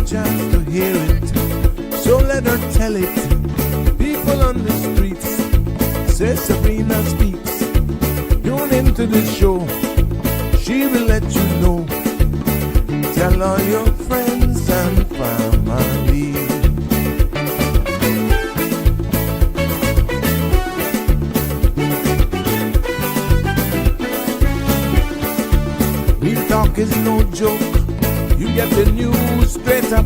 chance to hear it, so let her tell it. People on the streets say Sabrina speaks. Tune into the show, she will let you know. Tell all your friends and family. Real talk is no joke. You get the news straight up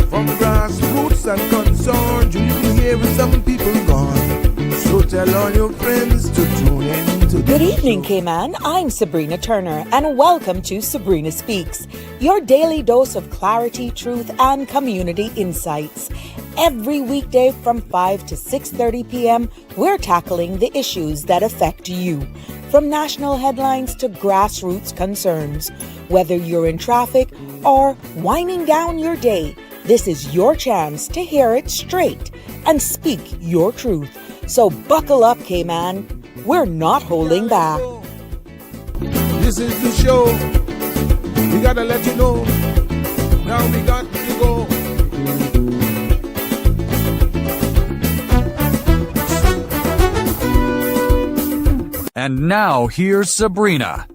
from grassroots and concerns. You can hear some people gone. So tell all your friends to tune in to Good evening, Cayman. I'm Sabrina Turner, and welcome to Sabrina Speaks, your daily dose of clarity, truth, and community insights. Every weekday from 5 to 6:30 p.m., we're tackling the issues that affect you, from national headlines to grassroots concerns. Whether you're in traffic or winding down your day, this is your chance to hear it straight and speak your truth. So buckle up, Cayman. We're not holding back. This is the show. We gotta let you know. Now we got to go. And now here's Sabrina.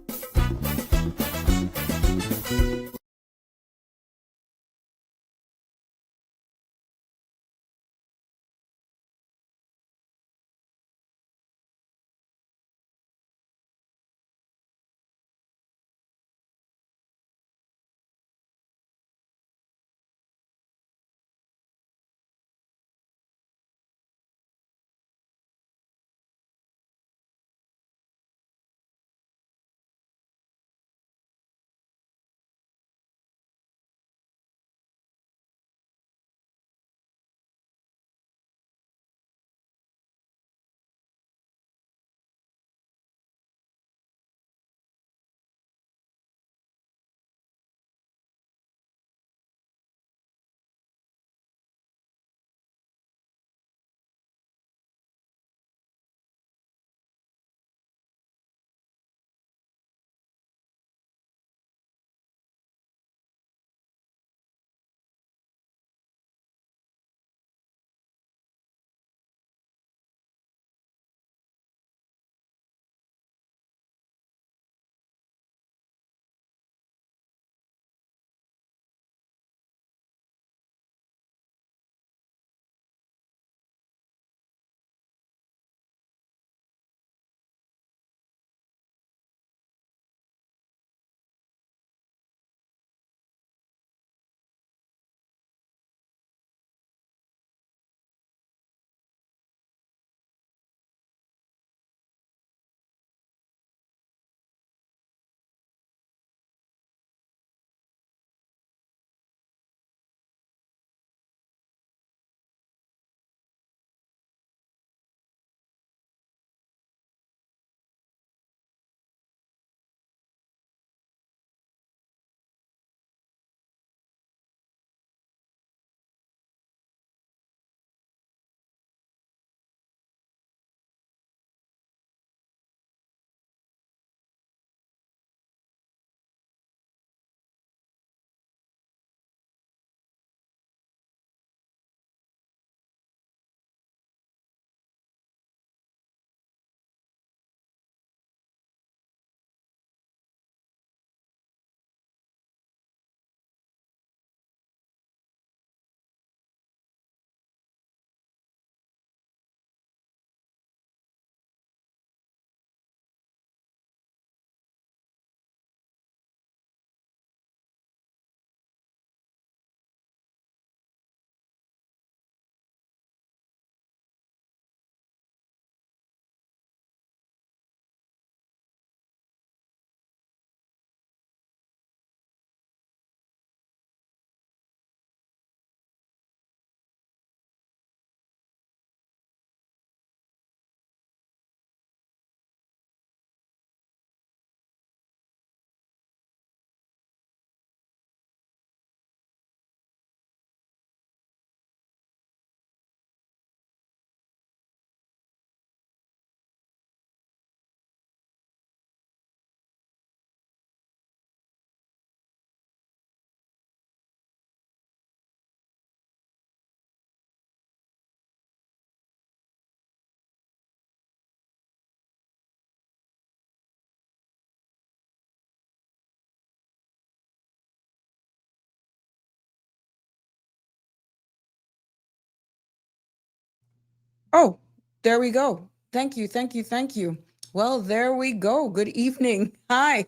Oh, there we go. Thank you, thank you, thank you. Well, there we go. Good evening. Hi.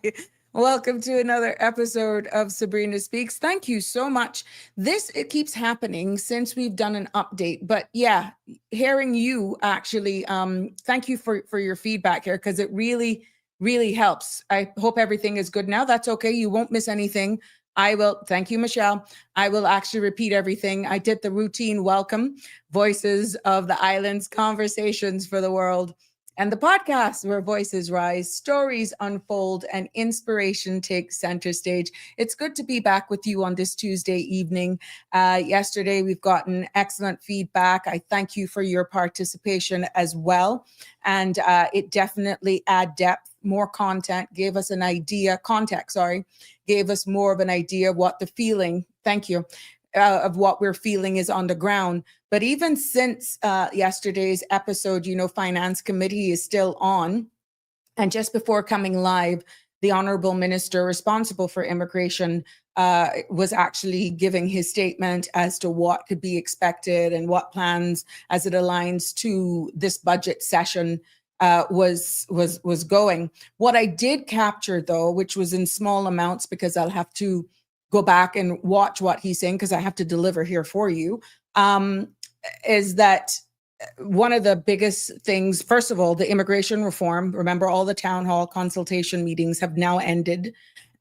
Welcome to another episode of Sabrina Speaks. Thank you so much. It keeps happening since we've done an update. But yeah, hearing you actually, thank you for your feedback here because it really helps. I hope everything is good now. That's okay. You won't miss anything. I will. Thank you, Michelle. I will actually repeat everything. I did the routine welcome. Voices of the Islands, Conversations for the World, and the podcast where voices rise, stories unfold, and inspiration takes center stage. It's good to be back with you on this Tuesday evening. Yesterday, we've gotten excellent feedback. I thank you for your participation as well. And it definitely add depth, more content, gave us an idea, context, sorry, gave us more of an idea of what the feeling, thank you, of what we're feeling is on the ground. But even since yesterday's episode, Finance Committee is still on. And just before coming live, the Honorable Minister responsible for immigration was actually giving his statement as to what could be expected and what plans as it aligns to this budget session was going. What I did capture, though, which was in small amounts because I'll have to go back and watch what he's saying because I have to deliver here for you, is that one of the biggest things, first of all, the immigration reform. Remember, all the town hall consultation meetings have now ended.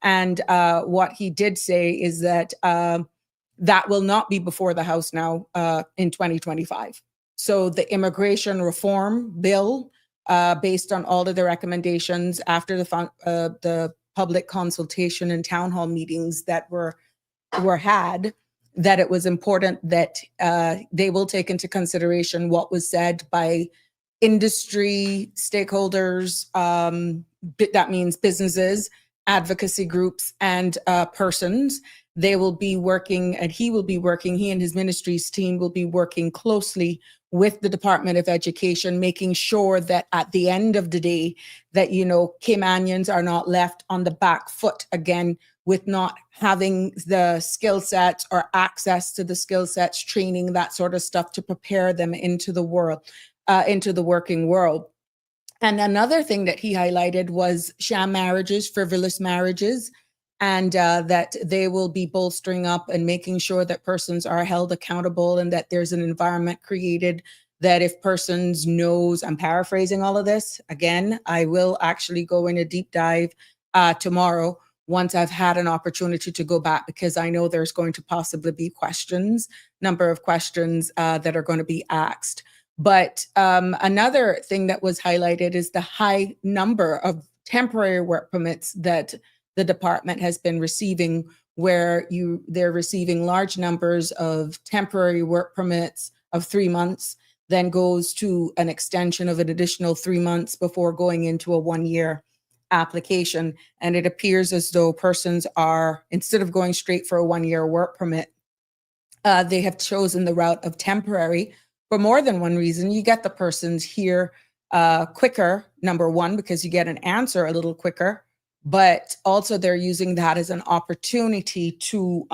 And what he did say is that that will not be before the House now in 2025. So the immigration reform bill, based on all of the recommendations after the public consultation and town hall meetings that were had, that it was important that they will take into consideration what was said by industry stakeholders, that means businesses, advocacy groups, and persons. They will be working, and he and his ministry's team will be working closely with the Department of Education, making sure that at the end of the day, that, Caymanians are not left on the back foot again with not having the skill sets or access to the skill sets, training, that sort of stuff to prepare them into the world, into the working world. And another thing that he highlighted was sham marriages, frivolous marriages, and that they will be bolstering up and making sure that persons are held accountable and that there's an environment created that if persons knows, I'm paraphrasing all of this, again, I will actually go in a deep dive tomorrow once I've had an opportunity to go back, because I know there's going to possibly be number of questions that are going to be asked. But another thing that was highlighted is the high number of temporary work permits that the department has been receiving, where they're receiving large numbers of temporary work permits of 3 months, then goes to an extension of an additional 3 months before going into a 1-year application. And it appears as though persons are, instead of going straight for a 1-year work permit, they have chosen the route of temporary for more than one reason. You get the persons here quicker, number one, because you get an answer a little quicker, but also they're using that as an opportunity to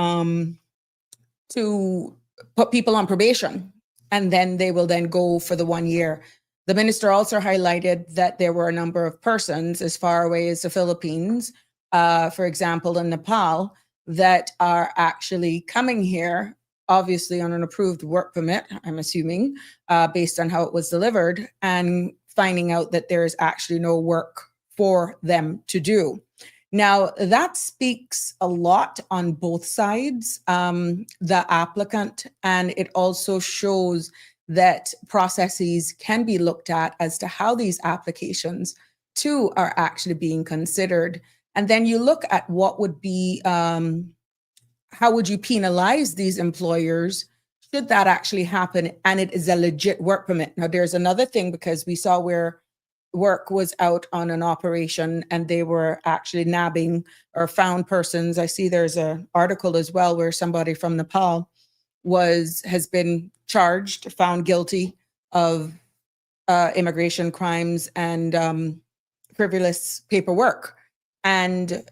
put people on probation, and then they will then go for the 1 year. The minister also highlighted that there were a number of persons as far away as the Philippines, for example, in Nepal, that are actually coming here, obviously on an approved work permit, I'm assuming, based on how it was delivered, and finding out that there is actually no work for them to do. Now, that speaks a lot on both sides, the applicant, and it also shows that processes can be looked at as to how these applications too are actually being considered. And then you look at what would be, how would you penalize these employers should that actually happen and it is a legit work permit. Now, there's another thing, because we saw where work was out on an operation and they were actually nabbing or found persons. I see there's an article as well where somebody from Nepal has been charged, found guilty of immigration crimes and frivolous paperwork. And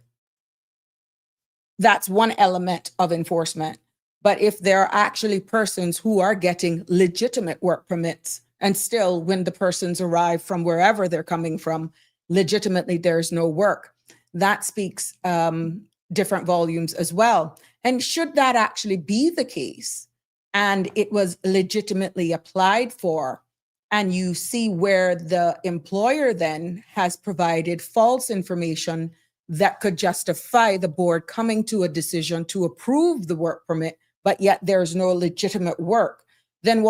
that's one element of enforcement. But if there are actually persons who are getting legitimate work permits And still, when the persons arrive from wherever they're coming from, legitimately there's no work. That speaks different volumes as well. And should that actually be the case, and it was legitimately applied for, and you see where the employer then has provided false information that could justify the board coming to a decision to approve the work permit, but yet there's no legitimate work, then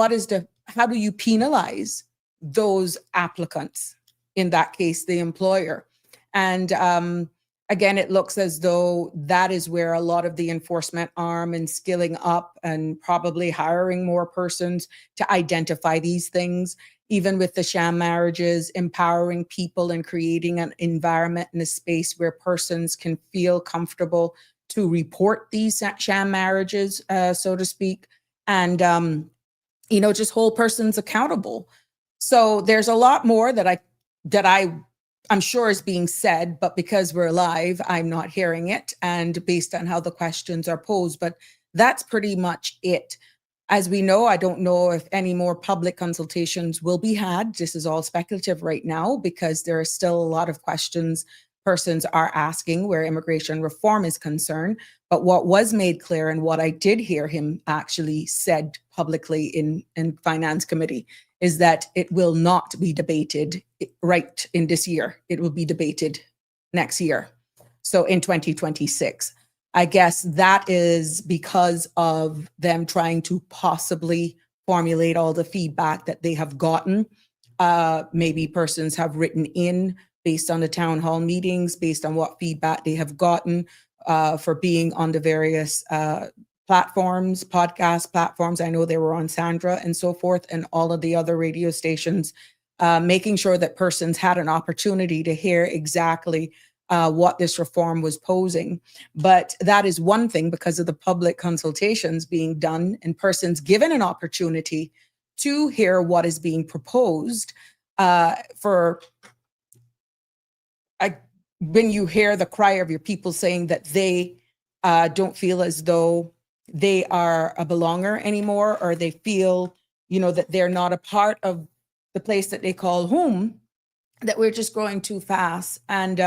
how do you penalize those applicants? In that case, the employer. And again, it looks as though that is where a lot of the enforcement arm and skilling up and probably hiring more persons to identify these things, even with the sham marriages, empowering people and creating an environment and a space where persons can feel comfortable to report these sham marriages, so to speak, and just hold persons accountable. So there's a lot more that I'm sure is being said, but because we're live, I'm not hearing it, and based on how the questions are posed. But that's pretty much it. As we know, I don't know if any more public consultations will be had. This is all speculative right now because there are still a lot of questions persons are asking where immigration reform is concerned. But what was made clear, and what I did hear him actually said publicly in Finance Committee, is that it will not be debated right in this year. It will be debated next year. So in 2026. I guess that is because of them trying to possibly formulate all the feedback that they have gotten. Maybe persons have written in based on the town hall meetings, based on what feedback they have gotten for being on the various platforms, podcast platforms. I know they were on Sandra and so forth, and all of the other radio stations, making sure that persons had an opportunity to hear exactly what this reform was posing. But that is one thing because of the public consultations being done and persons given an opportunity to hear what is being proposed. When you hear the cry of your people saying that they don't feel as though they are a belonger anymore, or they feel, that they're not a part of the place that they call home, that we're just growing too fast. And,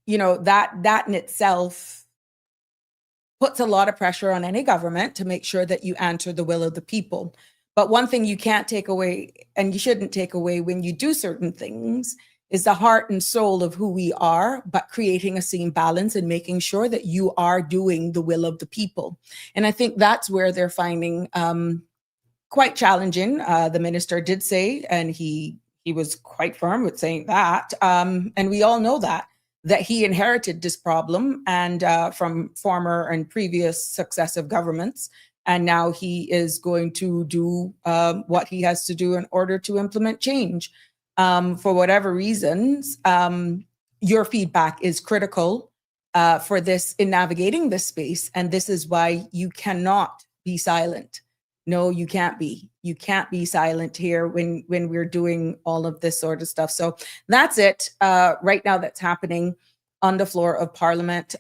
that in itself puts a lot of pressure on any government to make sure that you answer the will of the people. But one thing you can't take away, and you shouldn't take away when you do certain things, is the heart and soul of who we are, but creating a same balance and making sure that you are doing the will of the people. And I think that's where they're finding quite challenging. The minister did say, and he was quite firm with saying that, and we all know that he inherited this problem and from former and previous successive governments. And now he is going to do what he has to do in order to implement change. For whatever reasons, your feedback is critical for this in navigating this space. And this is why you cannot be silent. No, you can't be. You can't be silent here when we're doing all of this sort of stuff. So that's it right now that's happening on the floor of Parliament.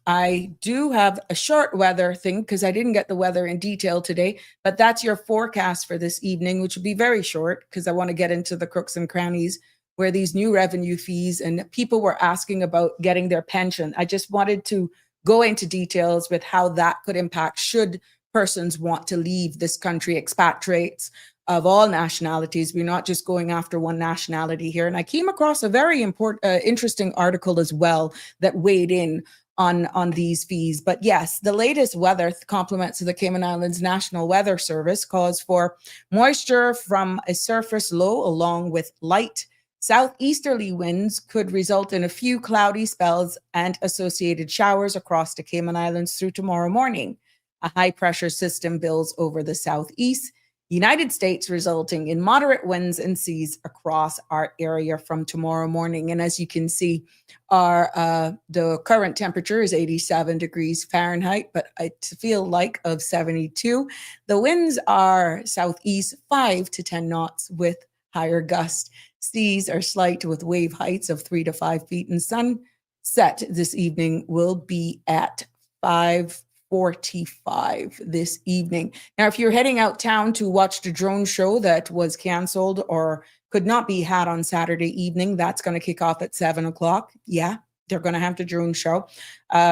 I do have a short weather thing because I didn't get the weather in detail today, but that's your forecast for this evening, which will be very short because I want to get into the crooks and crannies where these new revenue fees and people were asking about getting their pension. I just wanted to go into details with how that could impact should persons want to leave this country, expatriates of all nationalities. We're not just going after one nationality here. And I came across a very interesting article as well that weighed in on these fees. But yes, the latest weather compliments of the Cayman Islands National Weather Service calls for moisture from a surface low along with light southeasterly winds could result in a few cloudy spells and associated showers across the Cayman Islands through tomorrow morning. A high pressure system builds over the southeast United States, resulting in moderate winds and seas across our area from tomorrow morning. And as you can see, the current temperature is 87 degrees Fahrenheit, but I feel like of 72. The winds are southeast 5 to 10 knots with higher gusts. Seas are slight with wave heights of 3 to 5 feet, and sunset this evening will be at 5:40 6:45 this evening. Now, if you're heading out town to watch the drone show that was canceled or could not be had on Saturday evening, that's going to kick off at 7 o'clock. Yeah, they're going to have the drone show.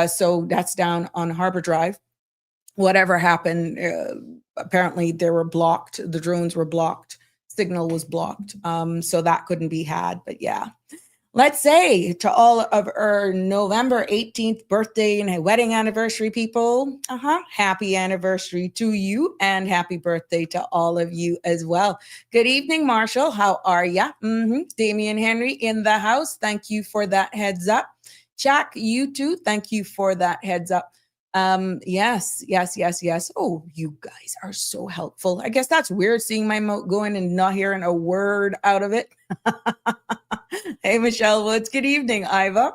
So that's down on Harbor Drive. Whatever happened, apparently they were blocked. The drones were blocked. Signal was blocked. So that couldn't be had. But yeah. Let's say to all of our November 18th birthday and wedding anniversary people, happy anniversary to you and happy birthday to all of you as well. Good evening, Marshall. How are ya? Damian Henry in the house. Thank you for that heads up. Jack, you too. Thank you for that heads up. Yes. Oh, you guys are so helpful. I guess that's weird seeing my note going and not hearing a word out of it. Hey, Michelle Woods. Good evening, Iva.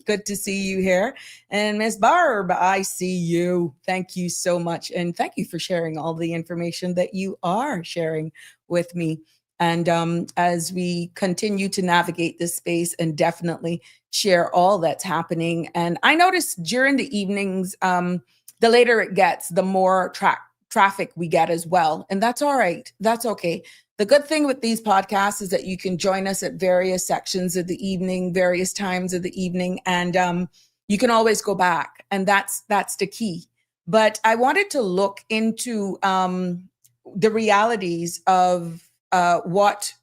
Good to see you here. And Miss Barb, I see you. Thank you so much. And thank you for sharing all the information that you are sharing with me. And as we continue to navigate this space and definitely share all that's happening. And I noticed during the evenings, the later it gets, the more traffic we get as well. And that's all right. That's okay. The good thing with these podcasts is that you can join us at various sections of the evening, various times of the evening, and you can always go back. And that's the key. But I wanted to look into the realities of what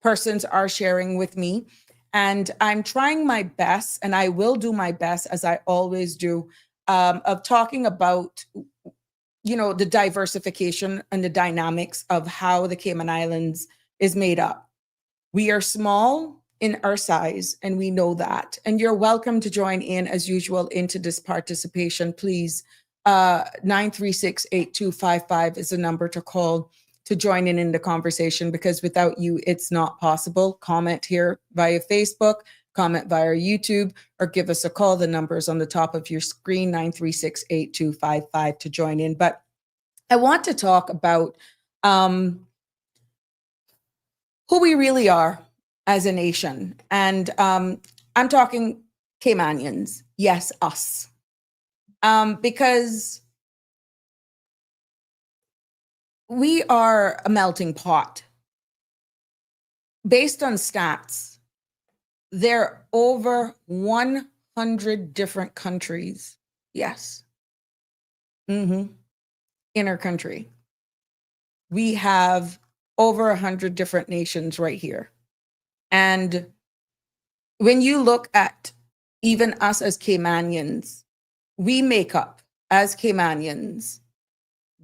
persons are sharing with me. And I'm trying my best, and I will do my best, as I always do, of talking about the diversification and the dynamics of how the Cayman Islands is made up. We are small in our size, and we know that. And you're welcome to join in, as usual, into this participation. Please, 936-8255 is the number to call to join in the conversation, because without you, it's not possible. Comment here via Facebook, comment via YouTube, or give us a call. The number is on the top of your screen, 936-8255 to join in. But I want to talk about who we really are as a nation. And I'm talking Caymanians. Yes, us. Because we are a melting pot. Based on stats, there are over 100 different countries. Yes. In our country. We have over 100 different nations right here. And when you look at even us as Caymanians, we make up, as Caymanians,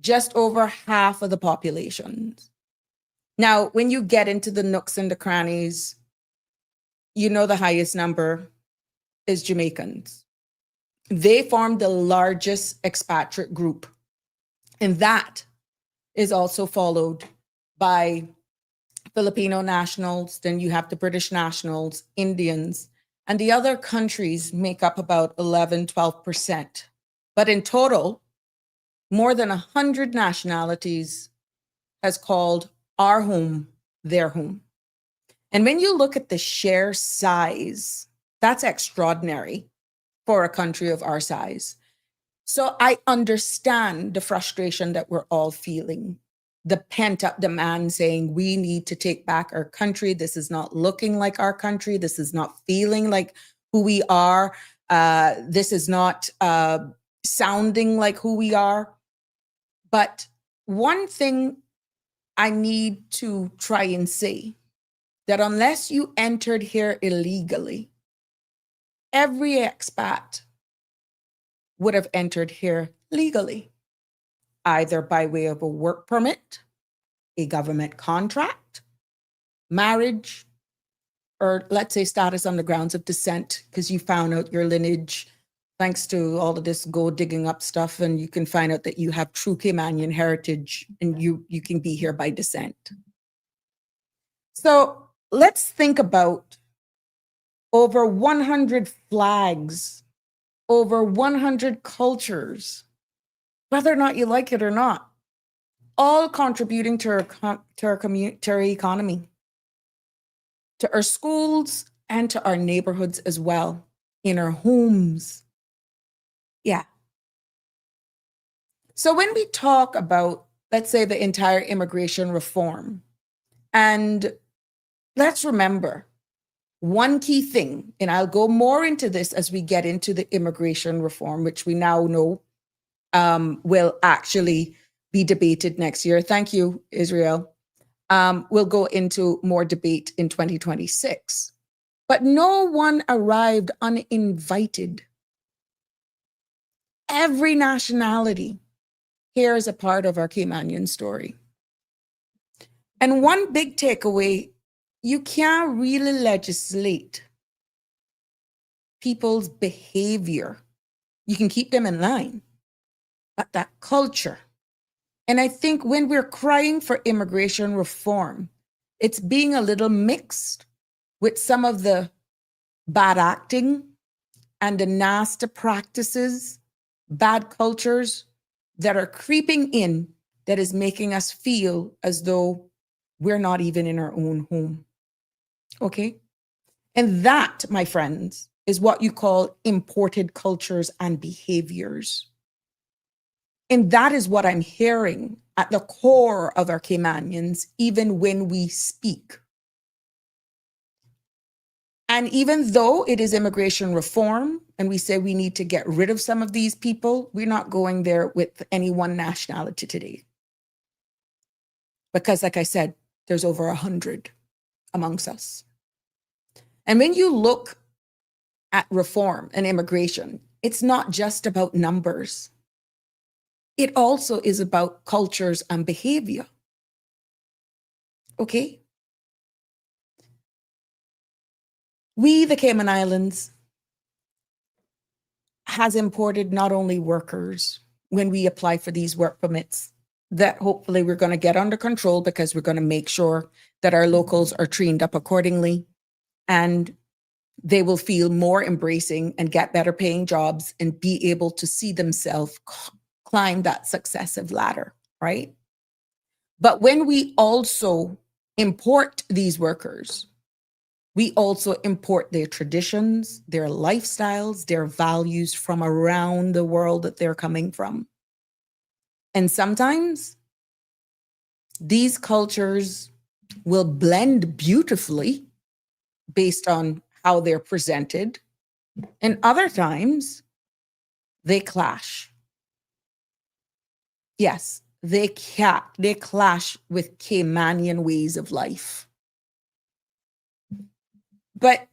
just over half of the population. Now, when you get into the nooks and the crannies, the highest number is Jamaicans. They form the largest expatriate group. And that is also followed by Filipino nationals. Then you have the British nationals, Indians, and the other countries make up about 11-12%. But in total, more than 100 nationalities has called our home their home. And when you look at the sheer size, that's extraordinary for a country of our size. So I understand the frustration that we're all feeling, the pent-up demand saying we need to take back our country. This is not looking like our country. This is not feeling like who we are. This is not sounding like who we are. But one thing I need to try and say, that unless you entered here illegally, every expat would have entered here legally, either by way of a work permit, a government contract, marriage, or let's say status on the grounds of descent, because you found out your lineage thanks to all of this gold digging up stuff, and you can find out that you have true Caymanian heritage and you can be here by descent. So let's think about over 100 flags, over 100 cultures, whether or not you like it or not, all contributing to our economy, to our schools, and to our neighborhoods as well, in our homes. Yeah. So when we talk about, let's say, the entire immigration reform, and let's remember one key thing, and I'll go more into this as we get into the immigration reform, which we now know will actually be debated next year. Thank you, Israel. We'll go into more debate in 2026. But no one arrived uninvited. Every nationality here is a part of our Caymanian story. And one big takeaway, you can't really legislate people's behavior. You can keep them in line, but that culture. And I think when we're crying for immigration reform, it's being a little mixed with some of the bad acting and the nasty practices, bad cultures that are creeping in that is making us feel as though we're not even in our own home. Okay? And that, my friends, is what you call imported cultures and behaviors. And that is what I'm hearing at the core of our Caymanians, even when we speak. And even though it is immigration reform, and we say we need to get rid of some of these people, we're not going there with any one nationality today. Because like I said, there's over 100 amongst us. And when you look at reform and immigration, it's not just about numbers. It also is about cultures and behavior. Okay? We, the Cayman Islands, has imported not only workers when we apply for these work permits that hopefully we're going to get under control because we're going to make sure that our locals are trained up accordingly and they will feel more embracing and get better paying jobs and be able to see themselves climb that successive ladder, right? But when we also import these workers, we also import their traditions, their lifestyles, their values from around the world that they're coming from. And sometimes these cultures will blend beautifully based on how they're presented. And other times they clash. Yes, they clash with Caymanian ways of life. But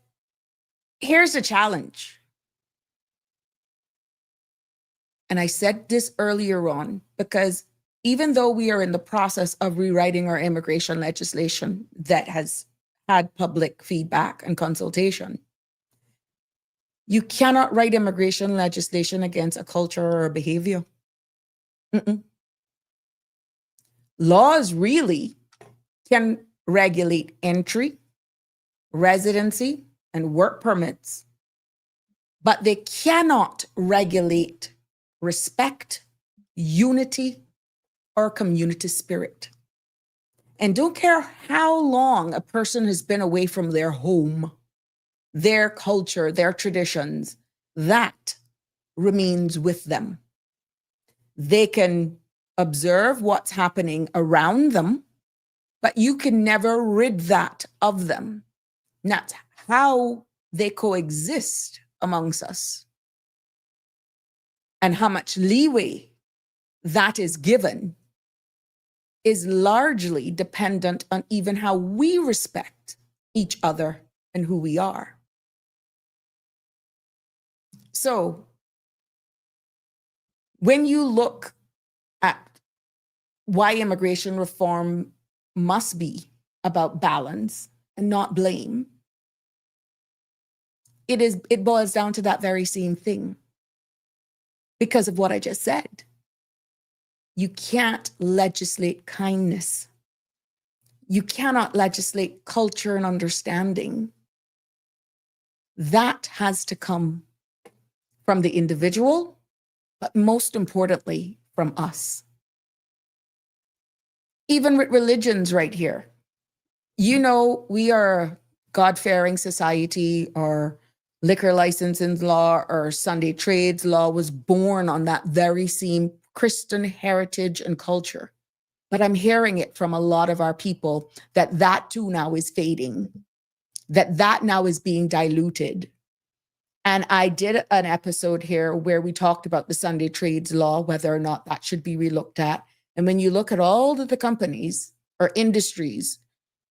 here's the challenge. And I said this earlier on, because even though we are in the process of rewriting our immigration legislation that has had public feedback and consultation, you cannot write immigration legislation against a culture or a behavior. Laws really can regulate entry, residency, and work permits, but they cannot regulate respect, unity, or community spirit. And don't care how long a person has been away from their home, their culture, their traditions, that remains with them. They can observe what's happening around them, but you can never rid that of them. Not how they coexist amongst us and how much leeway that is given is largely dependent on even how we respect each other and who we are. So when you look at why immigration reform must be about balance and not blame, it boils down to that very same thing. Because of what I just said. You can't legislate kindness. You cannot legislate culture and understanding. That has to come from the individual, but most importantly, from us. Even with religions right here. You know, we are a God-fearing society. Our liquor licensing law or Sunday trades law was born on that very same Christian heritage and culture. But I'm hearing it from a lot of our people that too now is fading, that now is being diluted. And I did an episode here where we talked about the Sunday trades law, whether or not that should be relooked at. And when you look at all of the companies or industries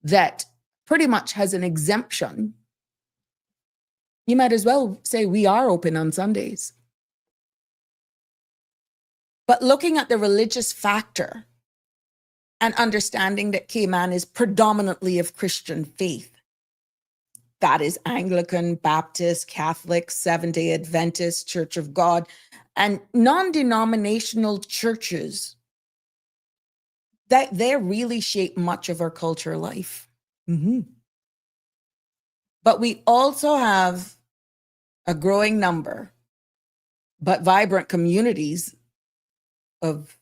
that pretty much has an exemption, you might as well say we are open on Sundays. But looking at the religious factor and understanding that Cayman is predominantly of Christian faith, that is Anglican, Baptist, Catholic, Seventh-day Adventist, Church of God, and non-denominational churches, that they really shape much of our culture life. But we also have a growing number, but vibrant communities of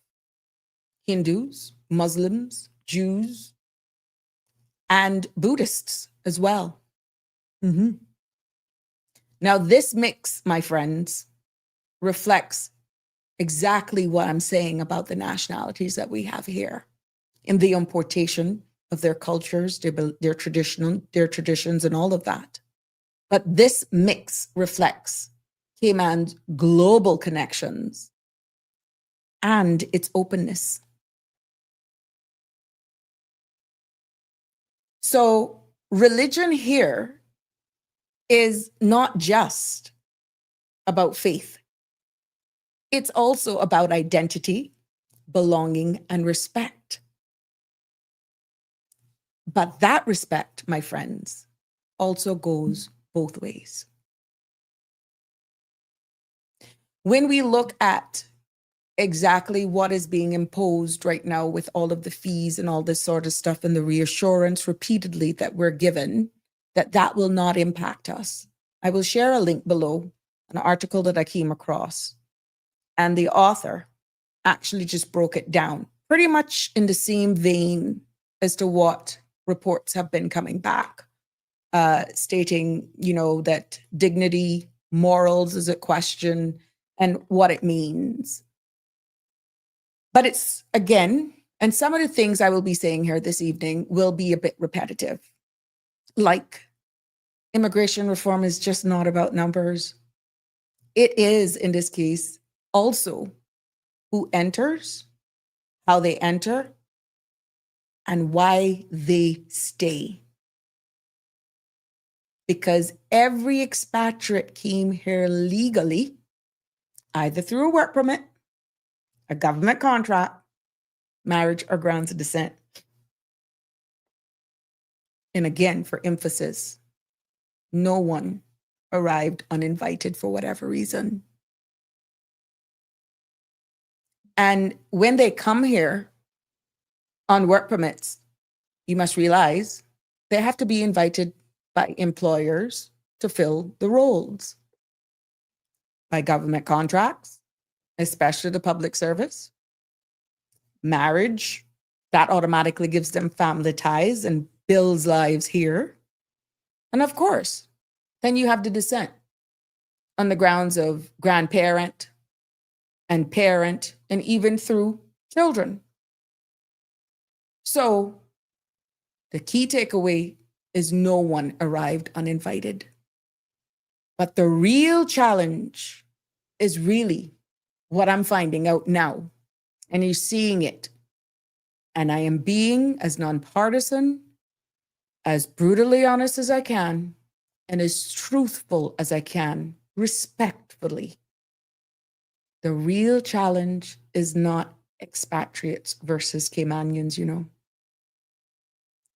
Hindus, Muslims, Jews, and Buddhists as well. Now, this mix, my friends, reflects exactly what I'm saying about the nationalities that we have here in the importation of their cultures, their traditions, and all of that. But this mix reflects Cayman's global connections and its openness. So religion here is not just about faith. It's also about identity, belonging, and respect. But that respect, my friends, also goes both ways. When we look at exactly what is being imposed right now with all of the fees and all this sort of stuff and the reassurance repeatedly that we're given, that will not impact us. I will share a link below, an article that I came across, and the author actually just broke it down pretty much in the same vein as to what reports have been coming back, stating, that dignity, morals is a question and what it means. But it's, again, and some of the things I will be saying here this evening will be a bit repetitive. Like, immigration reform is just not about numbers. It is, in this case, also who enters, how they enter, and why they stay. Because every expatriate came here legally, either through a work permit, a government contract, marriage, or grounds of descent. And again, for emphasis, no one arrived uninvited for whatever reason. And when they come here on work permits, you must realize they have to be invited by employers to fill the roles, by government contracts, especially the public service, marriage, that automatically gives them family ties and builds lives here. And of course, then you have the descent on the grounds of grandparent and parent, and even through children. So the key takeaway is no one arrived uninvited. But the real challenge is really what I'm finding out now. And you're seeing it. And I am being as nonpartisan, as brutally honest as I can, and as truthful as I can, respectfully. The real challenge is not expatriates versus Caymanians,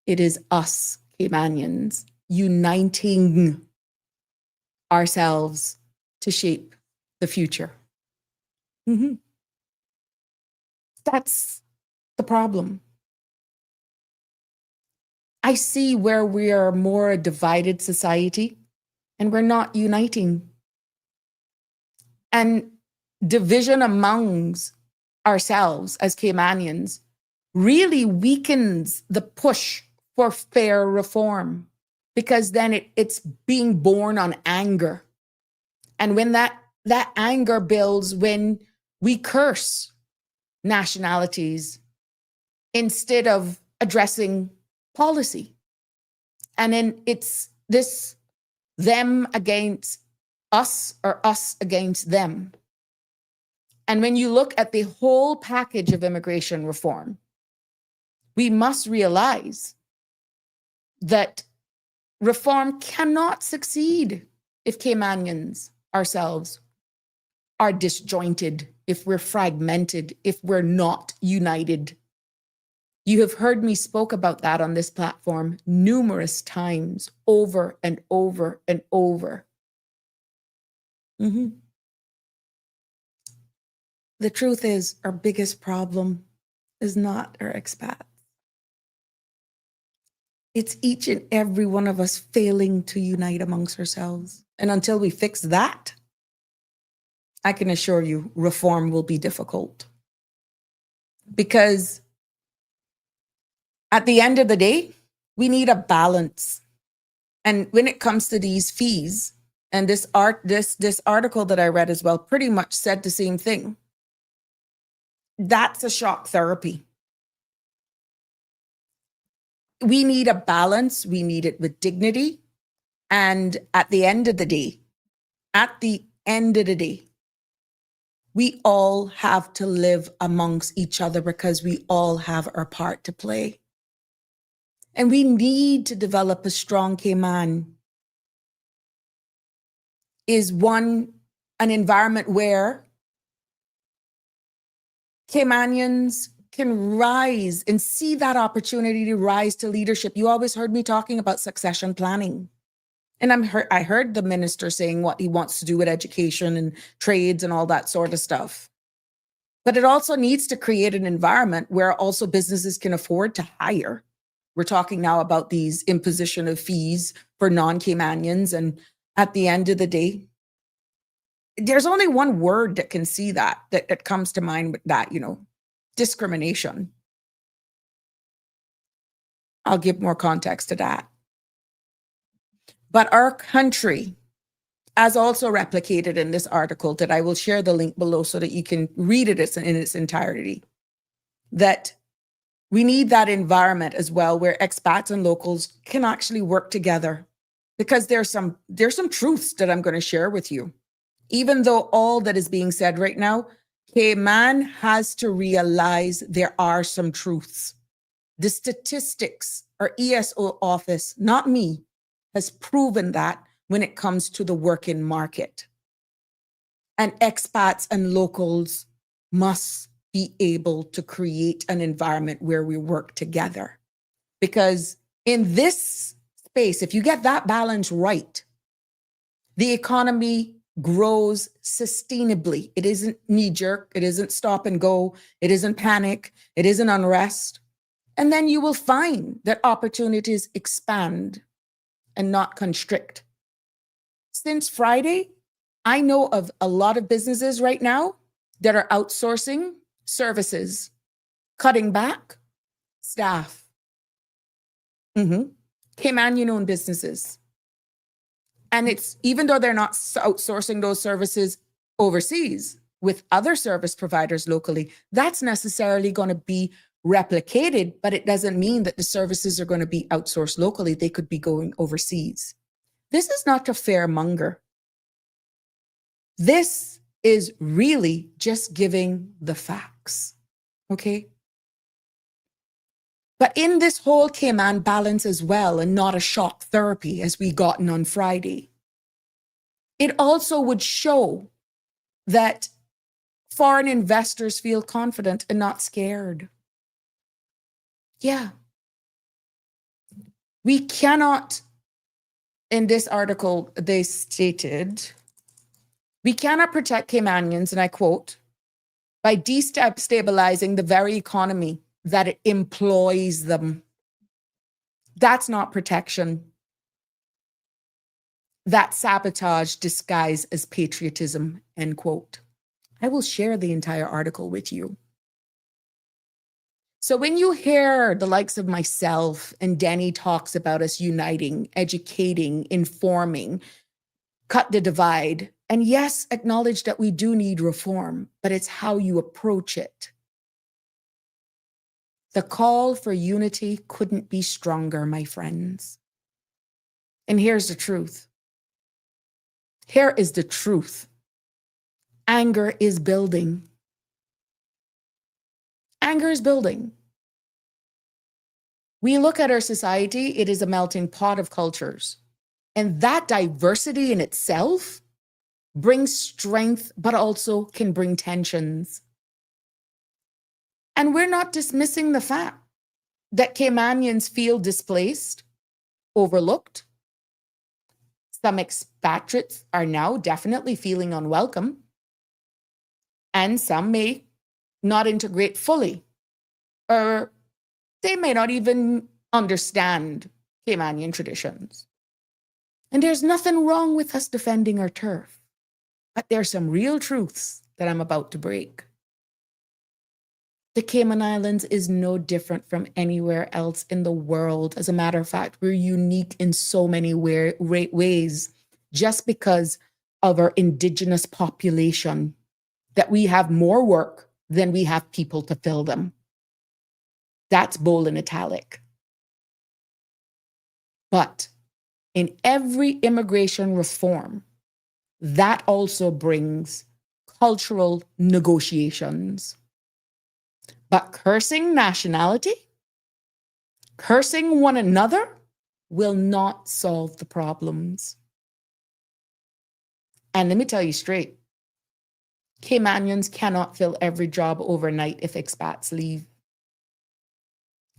It is us, Caymanians, uniting ourselves to shape the future. That's the problem. I see where we are more a divided society and we're not uniting. And division amongst ourselves as Caymanians really weakens the push for fair reform, because then it's being born on anger. And when that anger builds, when we curse nationalities instead of addressing policy. And then it's this them against us or us against them. And when you look at the whole package of immigration reform, we must realize that reform cannot succeed if Caymanians ourselves are disjointed, if we're fragmented, if we're not united. You have heard me spoke about that on this platform numerous times, over and over and over. The truth is, our biggest problem is not our expats. It's each and every one of us failing to unite amongst ourselves. And until we fix that, I can assure you, reform will be difficult. Because at the end of the day, we need a balance. And when it comes to these fees, and this article that I read as well pretty much said the same thing. That's a shock therapy. We need a balance. We need it with dignity. And at the end of the day, we all have to live amongst each other because we all have our part to play. And we need to develop a strong Cayman. Is an environment where Caymanians can rise and see that opportunity to rise to leadership. You always heard me talking about succession planning. And I heard the minister saying what he wants to do with education and trades and all that sort of stuff. But it also needs to create an environment where also businesses can afford to hire. We're talking now about these imposition of fees for non-Caymanians. And at the end of the day, there's only one word that can see that comes to mind with that, discrimination. I'll give more context to that. But our country, as also replicated in this article that I will share the link below so that you can read it in its entirety, that we need that environment as well where expats and locals can actually work together, because there's some truths that I'm going to share with you. Even though all that is being said right now, Cayman has to realize there are some truths. The statistics, our ESO office, not me, has proven that when it comes to the working market. And expats and locals must be able to create an environment where we work together. Because in this space, if you get that balance right, the economy grows sustainably. It isn't knee-jerk. It isn't stop and go. It isn't panic. It isn't unrest. And then you will find that opportunities expand and not constrict. Since Friday, I know of a lot of businesses right now that are outsourcing services, cutting back staff. Caymanian-owned businesses. And it's, even though they're not outsourcing those services overseas with other service providers locally, that's necessarily going to be replicated, but it doesn't mean that the services are going to be outsourced locally. They could be going overseas. This is not to fairmonger. This is really just giving the facts, okay? But in this whole Cayman balance as well, and not a shock therapy as we gotten on Friday, it also would show that foreign investors feel confident and not scared. Yeah. We cannot, in this article, they stated, we cannot protect Caymanians, and I quote, by destabilizing the very economy that it employs them. That's not protection. That's sabotage disguised as patriotism, end quote. I will share the entire article with you. So when you hear the likes of myself and Denny talks about us uniting, educating, informing, cut the divide, and yes, acknowledge that we do need reform, but it's how you approach it. The call for unity couldn't be stronger, my friends. And here's the truth. Here is the truth. Anger is building. Anger is building. We look at our society, it is a melting pot of cultures. And that diversity in itself brings strength, but also can bring tensions. And we're not dismissing the fact that Caymanians feel displaced, overlooked. Some expatriates are now definitely feeling unwelcome. And some may not integrate fully, or they may not even understand Caymanian traditions. And there's nothing wrong with us defending our turf. But there's some real truths that I'm about to break. The Cayman Islands is no different from anywhere else in the world. As a matter of fact, we're unique in so many ways just because of our indigenous population, that we have more work than we have people to fill them. That's bold in italic. But in every immigration reform, that also brings cultural negotiations. But cursing nationality, cursing one another, will not solve the problems. And let me tell you straight, Caymanians cannot fill every job overnight if expats leave.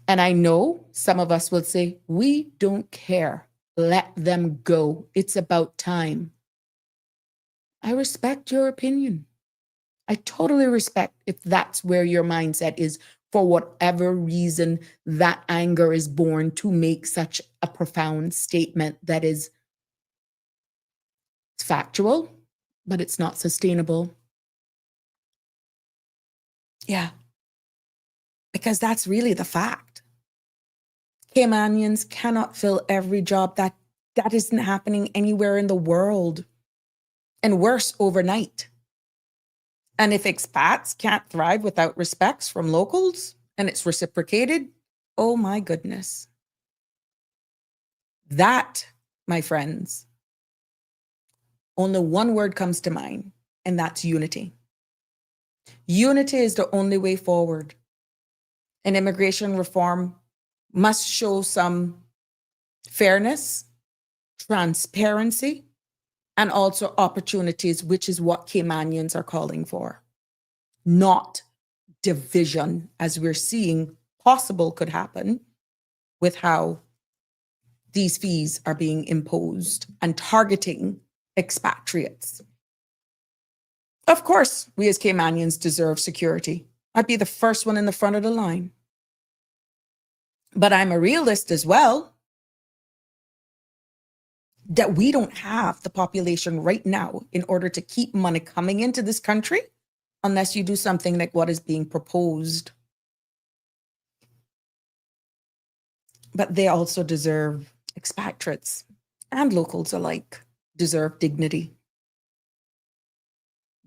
And I know some of us will say, we don't care. Let them go. It's about time. I respect your opinion. I totally respect if that's where your mindset is, for whatever reason that anger is born to make such a profound statement that is factual, but it's not sustainable. Yeah, because that's really the fact. Caymanians cannot fill every job. That isn't happening anywhere in the world. And worse, overnight. And if expats can't thrive without respects from locals and it's reciprocated, oh my goodness. That, my friends, only one word comes to mind, and that's unity. Unity is the only way forward. And immigration reform must show some fairness, transparency, and also opportunities, which is what Caymanians are calling for. Not division, as we're seeing possible could happen with how these fees are being imposed and targeting expatriates. Of course, we as Caymanians deserve security. I'd be the first one in the front of the line. But I'm a realist as well, that we don't have the population right now in order to keep money coming into this country unless you do something like what is being proposed. But they also deserve, expatriates and locals alike deserve dignity.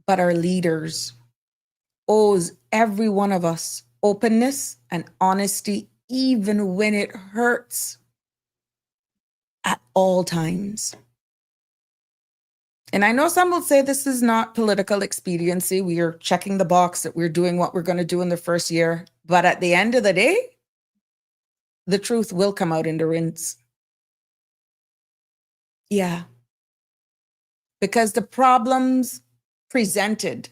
But our leaders owes every one of us openness and honesty, even when it hurts, at all times. And I know some will say this is not political expediency. We are checking the box that we're doing what we're going to do in the first year. But at the end of the day, the truth will come out in the rinse. Yeah. Because the problems presented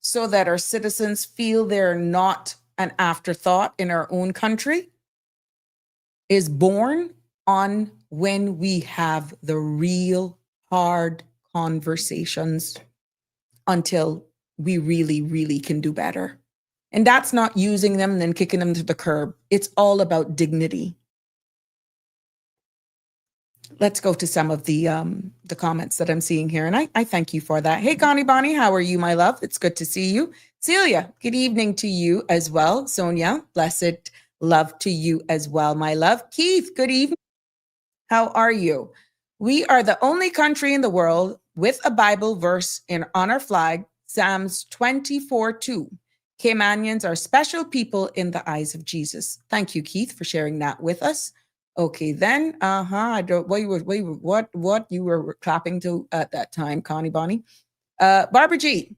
so that our citizens feel they're not an afterthought in our own country is born on when we have the real hard conversations until we really, really can do better. And that's not using them and then kicking them to the curb. It's all about dignity. Let's go to some of the comments that I'm seeing here. And I thank you for that. Hey, Connie Bonnie, how are you, my love? It's good to see you. Celia, good evening to you as well. Sonia, blessed love to you as well, my love. Keith, good evening. How are you? We are the only country in the world with a Bible verse on our flag, Psalms 24:2. Caymanians are special people in the eyes of Jesus. Thank you, Keith, for sharing that with us. Okay, then, I don't. What you were clapping to at that time, Connie Bonnie? Barbara G.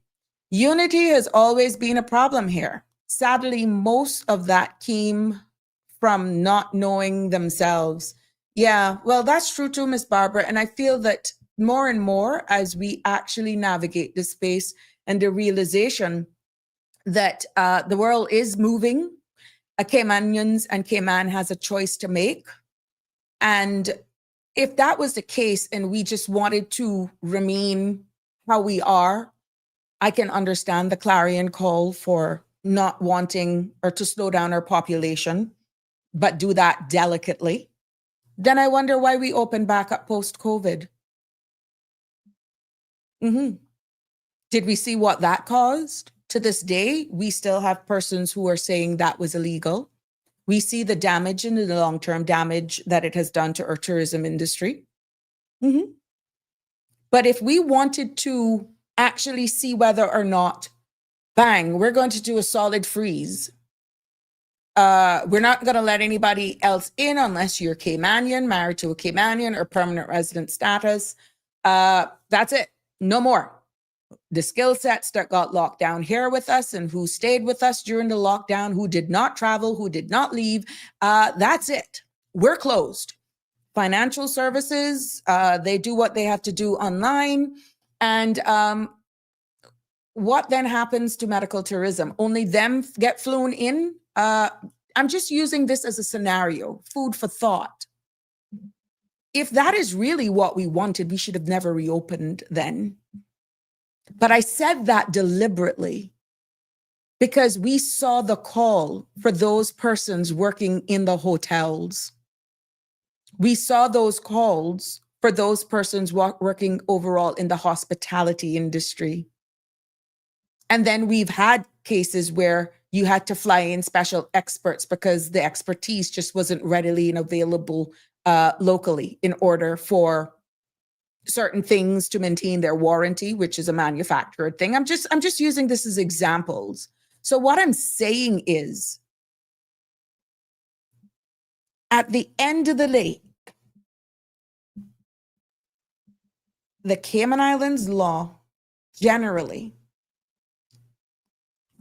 Unity has always been a problem here. Sadly, most of that came from not knowing themselves. Yeah, well, that's true too, Miss Barbara. And I feel that more and more as we actually navigate the space and the realization that the world is moving, Caymanians and Cayman has a choice to make. And if that was the case and we just wanted to remain how we are, I can understand the clarion call for not wanting or to slow down our population, but do that delicately. Then I wonder why we opened back up post-COVID. Did we see what that caused? To this day, we still have persons who are saying that was illegal. We see the damage and the long-term damage that it has done to our tourism industry. But if we wanted to actually see whether or not, bang, we're going to do a solid freeze. We're not going to let anybody else in unless you're Caymanian, married to a Caymanian, or permanent resident status. That's it. No more. The skill sets that got locked down here with us and who stayed with us during the lockdown, who did not travel, who did not leave, that's it. We're closed. Financial services, they do what they have to do online. And what then happens to medical tourism? Only them get flown in? I'm just using this as a scenario, food for thought. If that is really what we wanted, we should have never reopened then. But I said that deliberately because we saw the call for those persons working in the hotels. We saw those calls for those persons working overall in the hospitality industry. And then we've had cases where you had to fly in special experts because the expertise just wasn't readily and available locally in order for certain things to maintain their warranty, which is a manufactured thing. I'm just using this as examples. So what I'm saying is, at the end of the day, the Cayman Islands law generally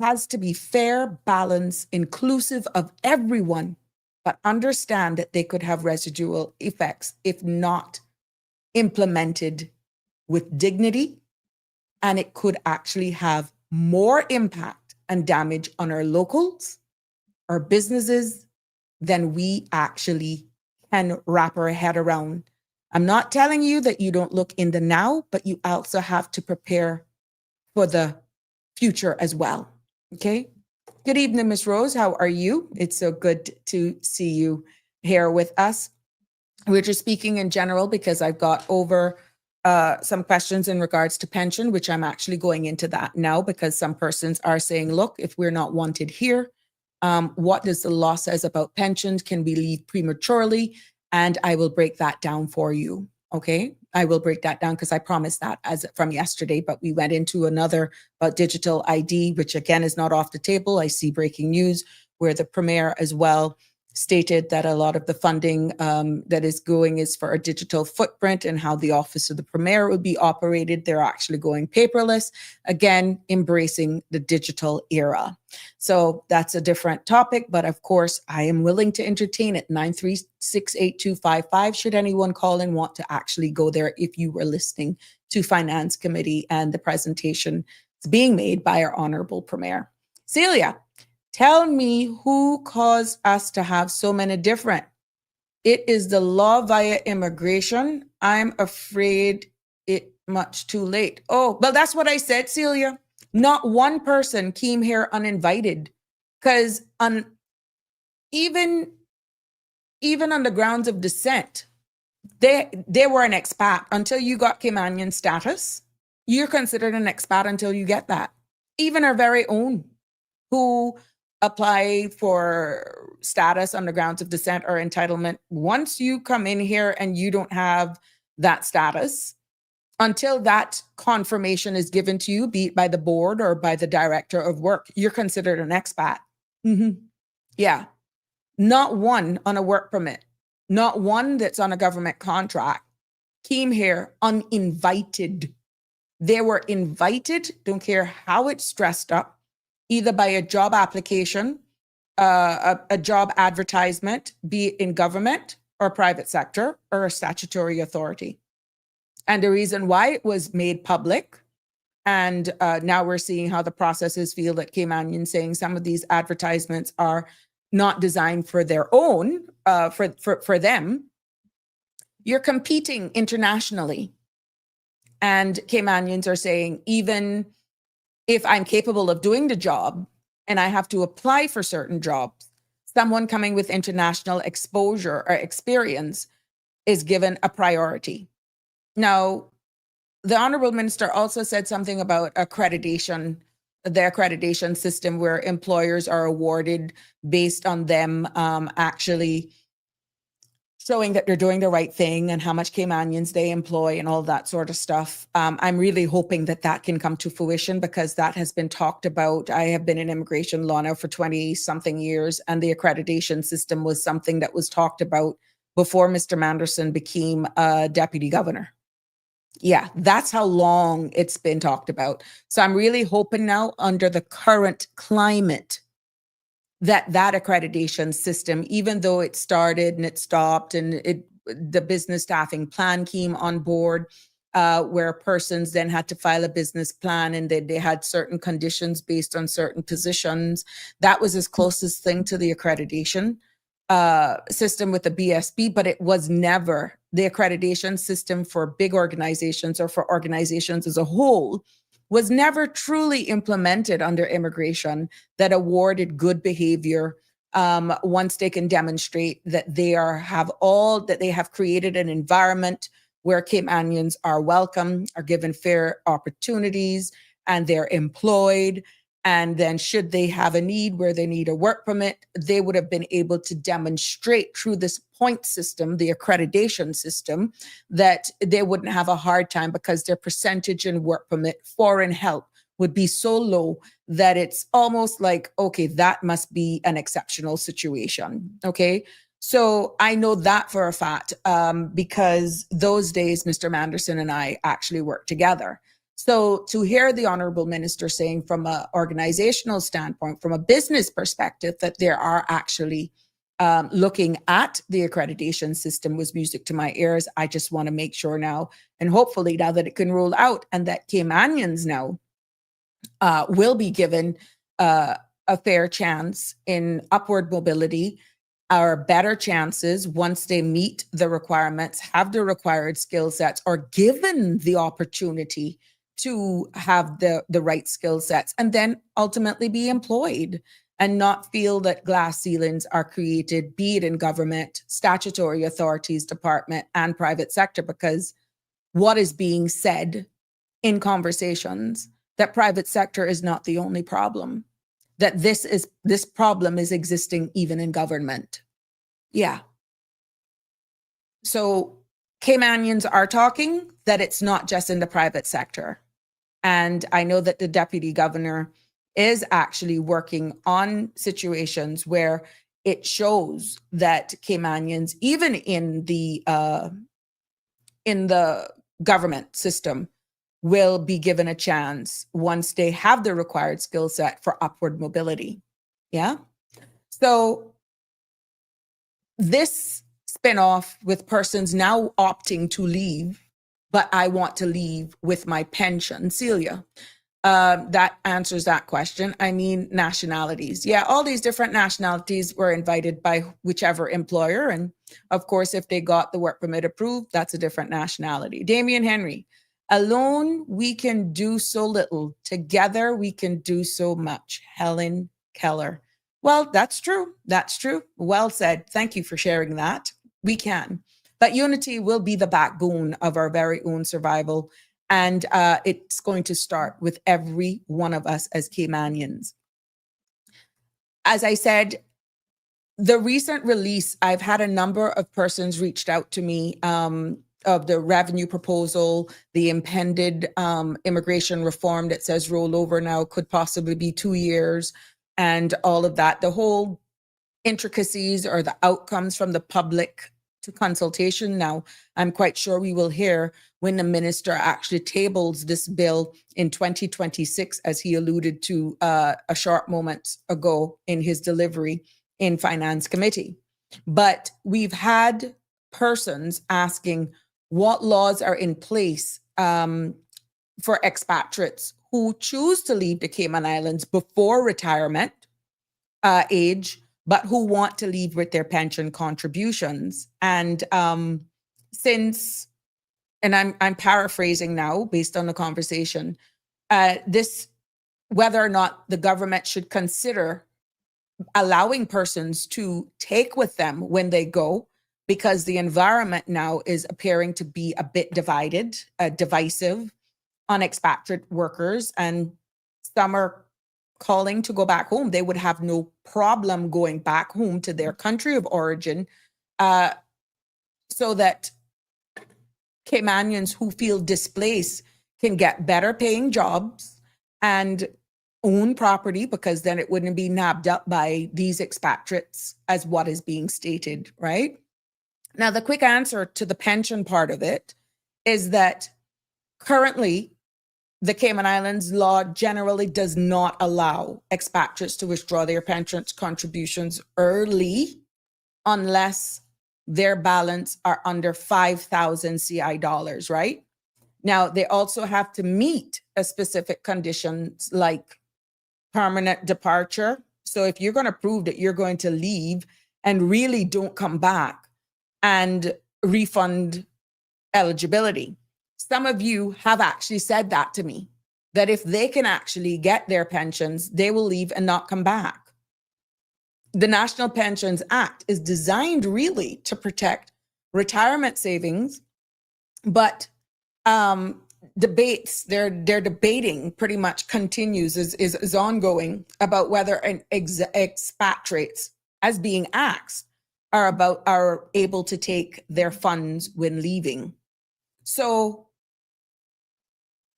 has to be fair, balanced, inclusive of everyone, but understand that they could have residual effects if not implemented with dignity, and it could actually have more impact and damage on our locals, our businesses, than we actually can wrap our head around. I'm not telling you that you don't look in the now, but you also have to prepare for the future as well. Okay. Good evening, Ms. Rose. How are you? It's so good to see you here with us. We're just speaking in general because I've got over some questions in regards to pension, which I'm actually going into that now because some persons are saying, look, if we're not wanted here, what does the law says about pensions? Can we leave prematurely? And I will break that down for you. Okay, I will break that down because I promised that as from yesterday, but we went into another about digital ID, which again is not off the table. I see breaking news where the Premier as well stated that a lot of the funding that is going is for a digital footprint and how the Office of the Premier would be operated. They're actually going paperless, again, embracing the digital era. So that's a different topic, but of course, I am willing to entertain it. 9368255. Should anyone call and want to actually go there if you were listening to Finance Committee and the presentation being made by our Honorable Premier. Celia, tell me who caused us to have so many different. It is the law via immigration. I'm afraid it much too late. Oh, well, that's what I said, Celia. Not one person came here uninvited because even on the grounds of descent, they were an expat until you got Caymanian status. You're considered an expat until you get that. Even our very own who apply for status on the grounds of descent or entitlement. Once you come in here and you don't have that status, until that confirmation is given to you, be it by the board or by the director of work, you're considered an expat. Yeah. Not one on a work permit, not one that's on a government contract came here uninvited. They were invited, don't care how it's dressed up, either by a job application, a job advertisement, be it in government or private sector or a statutory authority. And the reason why it was made public, and now we're seeing how the processes feel that Caymanians saying some of these advertisements are not designed for their own, for them. You're competing internationally. And Caymanians are saying, even if I'm capable of doing the job and I have to apply for certain jobs, someone coming with international exposure or experience is given a priority. Now, the Honorable Minister also said something about accreditation, the accreditation system where employers are awarded based on them actually showing that they're doing the right thing and how much Caymanians they employ and all that sort of stuff. I'm really hoping that that can come to fruition because that has been talked about. I have been in immigration law now for 20-something years, and the accreditation system was something that was talked about before Mr. Manderson became deputy governor. Yeah, that's how long it's been talked about. So I'm really hoping now under the current climate that accreditation system, even though it started and it stopped and the business staffing plan came on board, where persons then had to file a business plan and they had certain conditions based on certain positions. That was as closest thing to the accreditation system with the BSP, but it was never the accreditation system for big organizations or for organizations as a whole was never truly implemented under immigration that awarded good behavior once they can demonstrate that they have created an environment where Caymanians are welcome, are given fair opportunities, and they're employed. And then should they have a need where they need a work permit, they would have been able to demonstrate through this point system, the accreditation system, that they wouldn't have a hard time because their percentage in work permit foreign help would be so low that it's almost like, okay, that must be an exceptional situation. Okay. So I know that for a fact because those days, Mr. Manderson and I actually worked together. So to hear the Honorable Minister saying from an organizational standpoint, from a business perspective, that there are actually looking at the accreditation system was music to my ears. I just want to make sure now, and hopefully now that it can roll out and that Caymanians now will be given a fair chance in upward mobility, or better chances once they meet the requirements, have the required skill sets, or given the opportunity to have the right skill sets, and then ultimately be employed and not feel that glass ceilings are created, be it in government, statutory authorities, department, and private sector, because what is being said in conversations that private sector is not the only problem, that this problem is existing even in government. Yeah. So Caymanians are talking that it's not just in the private sector. And I know that the deputy governor is actually working on situations where it shows that Caymanians, even in the government system, will be given a chance once they have the required skill set for upward mobility. Yeah. So this spinoff with persons now opting to leave, but I want to leave with my pension. Celia, that answers that question. I mean, nationalities. Yeah, all these different nationalities were invited by whichever employer. And of course, if they got the work permit approved, that's a different nationality. Damien Henry, alone, we can do so little. Together, we can do so much. Helen Keller. Well, that's true. That's true. Well said. Thank you for sharing that. We can. But unity will be the backbone of our very own survival. And it's going to start with every one of us as Caymanians. As I said, the recent release, I've had a number of persons reached out to me the revenue proposal, the impended immigration reform that says rollover now could possibly be 2 years, and all of that. The whole intricacies or the outcomes from the public to consultation. Now, I'm quite sure we will hear when the minister actually tables this bill in 2026, as he alluded to a short moment ago in his delivery in Finance Committee. But we've had persons asking what laws are in place for expatriates who choose to leave the Cayman Islands before retirement age, but who want to leave with their pension contributions. And since, and I'm paraphrasing now based on the conversation, this, whether or not the government should consider allowing persons to take with them when they go, because the environment now is appearing to be a bit divided, divisive on expatriate workers, and some are calling to go back home. They would have no problem going back home to their country of origin, so that Caymanians who feel displaced can get better paying jobs and own property, because then it wouldn't be nabbed up by these expatriates as what is being stated, right? Now, the quick answer to the pension part of it is that currently the Cayman Islands law generally does not allow expatriates to withdraw their pension contributions early unless their balance are under 5,000 CI dollars, right? Now, they also have to meet a specific conditions like permanent departure. So if you're going to prove that you're going to leave and really don't come back, and refund eligibility. Some of you have actually said that to me, that if they can actually get their pensions, they will leave and not come back. The National Pensions Act is designed really to protect retirement savings, but debates, they're debating pretty much continues, is ongoing about whether an expatriates, as being asked, are able to take their funds when leaving. So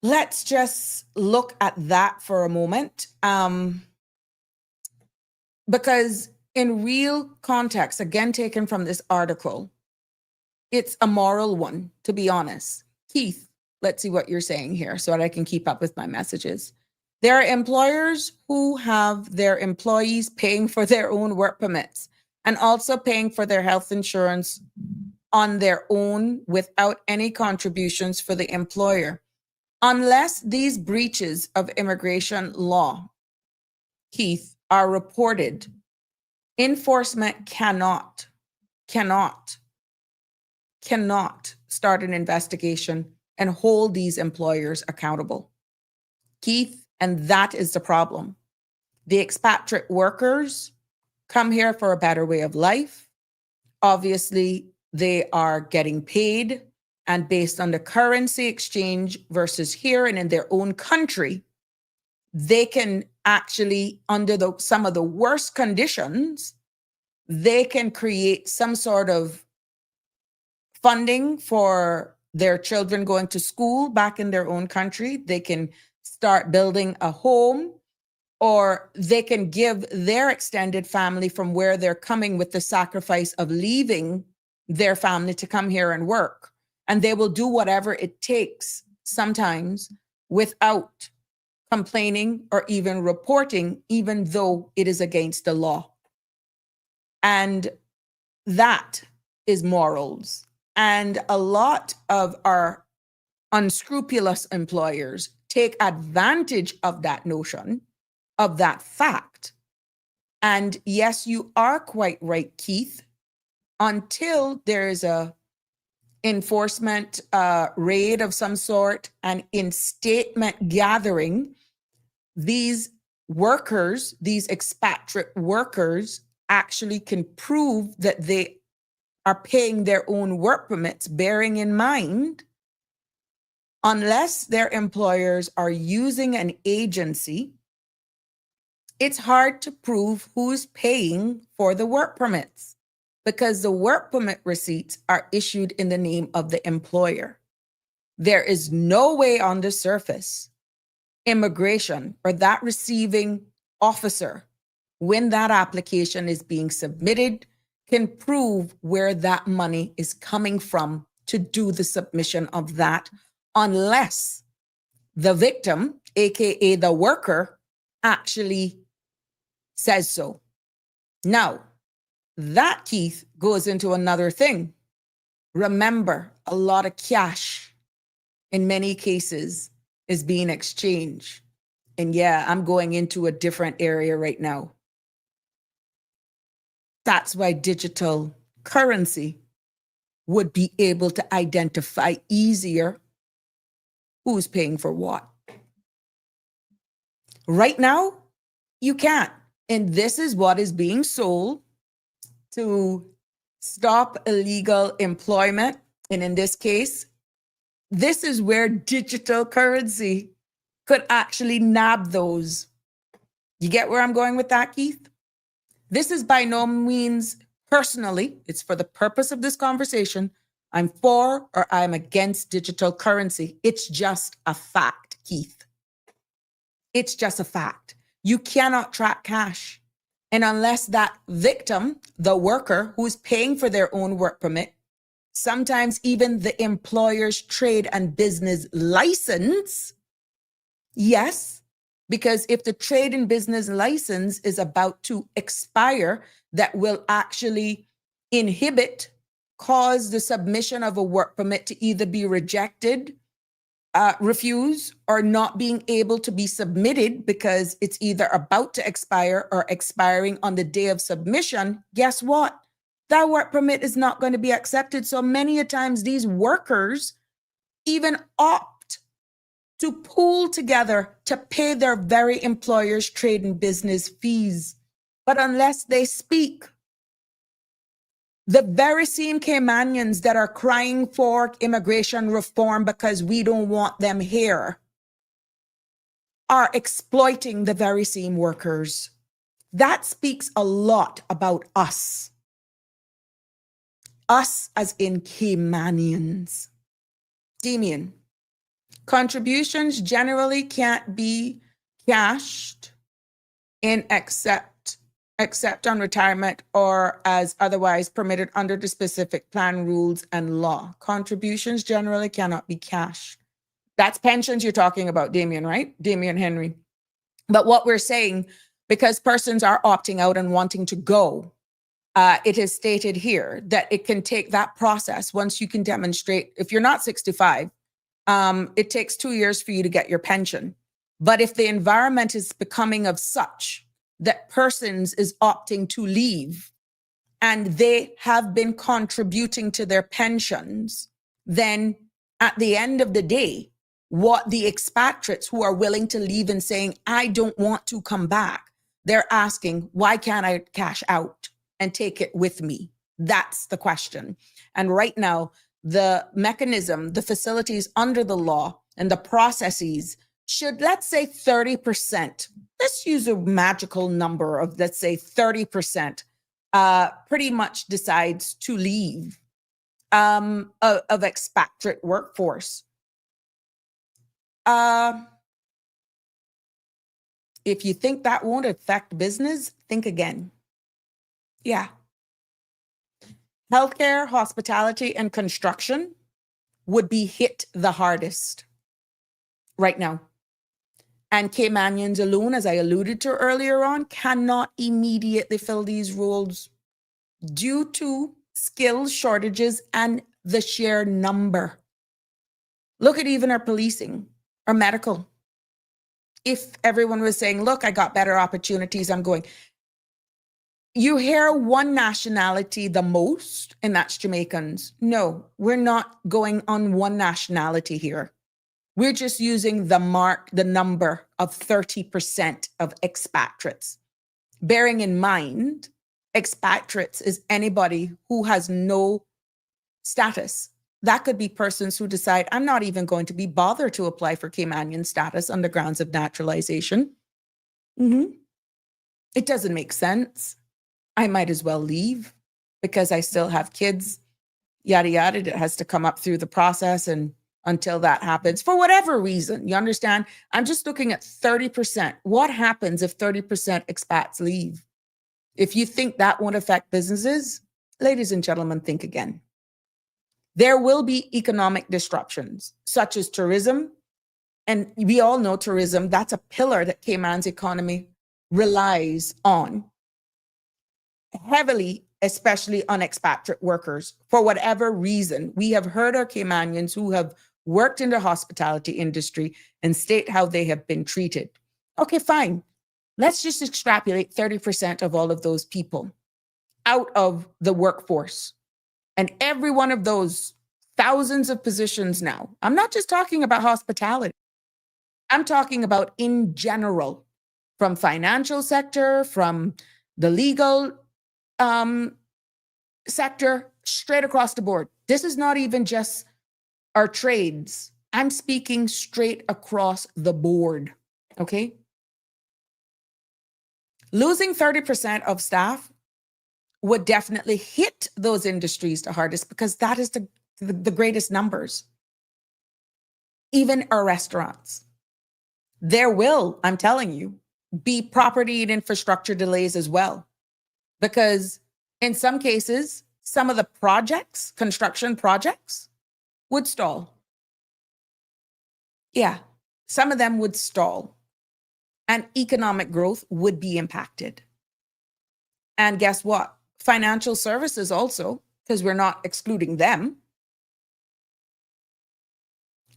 let's just look at that for a moment. Because in real context, again, taken from this article, it's a moral one, to be honest. Keith, let's see what you're saying here so that I can keep up with my messages. There are employers who have their employees paying for their own work permits and also paying for their health insurance on their own without any contributions for the employer. Unless these breaches of immigration law, Keith, are reported, enforcement cannot start an investigation and hold these employers accountable. Keith, and that is the problem. The expatriate workers come here for a better way of life. Obviously, they are getting paid, and based on the currency exchange versus here and in their own country, they can actually, under some of the worst conditions, they can create some sort of funding for their children going to school back in their own country. They can start building a home, or they can give their extended family from where they're coming with the sacrifice of leaving their family to come here and work. And they will do whatever it takes, sometimes without complaining or even reporting, even though it is against the law. And that is morals. And a lot of our unscrupulous employers take advantage of that notion, of that fact. And yes, you are quite right, Keith. Until there is a enforcement raid of some sort and in statement gathering, these workers, these expatriate workers, actually can prove that they are paying their own work permits, bearing in mind, unless their employers are using an agency, it's hard to prove who's paying for the work permits, because the work permit receipts are issued in the name of the employer. There is no way on the surface, immigration or that receiving officer, when that application is being submitted, can prove where that money is coming from to do the submission of that, unless the victim, aka the worker, actually says so. Now, that, Keith, goes into another thing. Remember, a lot of cash in many cases is being exchanged. And yeah, I'm going into a different area right now. That's why digital currency would be able to identify easier who's paying for what. Right now, you can't. And this is what is being sold to stop illegal employment. And in this case, this is where digital currency could actually nab those. You get where I'm going with that, Keith? This is by no means personally, it's for the purpose of this conversation, I'm for or I'm against digital currency. It's just a fact, Keith. It's just a fact. You cannot track cash. And unless that victim, the worker who is paying for their own work permit, sometimes even the employer's trade and business license, yes, because if the trade and business license is about to expire, that will actually inhibit, cause the submission of a work permit to either be rejected, refused, or not being able to be submitted because it's either about to expire or expiring on the day of submission. Guess what? That work permit is not going to be accepted. So many a times these workers even opt to pool together to pay their very employer's trade and business fees. But unless they speak, the very same Caymanians that are crying for immigration reform because we don't want them here are exploiting the very same workers. That speaks a lot about us. Us as in Caymanians. Damien, contributions generally can't be cashed in except on retirement or as otherwise permitted under the specific plan, rules, and law. Contributions generally cannot be cashed. That's pensions you're talking about, Damien, right? Damien Henry. But what we're saying, because persons are opting out and wanting to go, it is stated here that it can take that process once you can demonstrate, if you're not 65, it takes 2 years for you to get your pension. But if the environment is becoming of such that persons is opting to leave and they have been contributing to their pensions, then at the end of the day, what the expatriates who are willing to leave and saying, I don't want to come back, they're asking, why can't I cash out and take it with me? That's the question. And right now, the mechanism, the facilities under the law and the processes should, let's say 30%, let's use a magical number of, let's say 30%, pretty much decides to leave of expatriate workforce. If you think that won't affect business, think again. Yeah. Healthcare, hospitality, and construction would be hit the hardest right now. And Caymanians alone, as I alluded to earlier on, cannot immediately fill these roles due to skill shortages and the sheer number. Look at even our policing, our medical. If everyone was saying, look, I got better opportunities, I'm going. You hear one nationality the most, and that's Jamaicans. No, we're not going on one nationality here. We're just using the number of 30% of expatriates. Bearing in mind, expatriates is anybody who has no status. That could be persons who decide, I'm not even going to be bothered to apply for Caymanian status on the grounds of naturalization. It doesn't make sense. I might as well leave. because I still have kids, yada, yada. It has to come up through the process. And until that happens, for whatever reason, you understand? I'm just looking at 30%. What happens if 30% expats leave? If you think that won't affect businesses, ladies and gentlemen, think again. There will be economic disruptions, such as tourism. And we all know tourism, that's a pillar that Cayman's economy relies on heavily, especially on expatriate workers. For whatever reason, we have heard our Caymanians who have worked in the hospitality industry and state how they have been treated. Okay, fine. Let's just extrapolate 30% of all of those people out of the workforce. And every one of those thousands of positions now, I'm not just talking about hospitality. I'm talking about in general, from financial sector, from the legal sector, straight across the board. This is not even just our trades. I'm speaking straight across the board, okay? Losing 30% of staff would definitely hit those industries the hardest because that is the greatest numbers. Even our restaurants. There will, I'm telling you, be property and infrastructure delays as well. Because in some cases, some of the projects, construction projects, would stall. Yeah, some of them would stall. And economic growth would be impacted. And guess what? Financial services also, because we're not excluding them.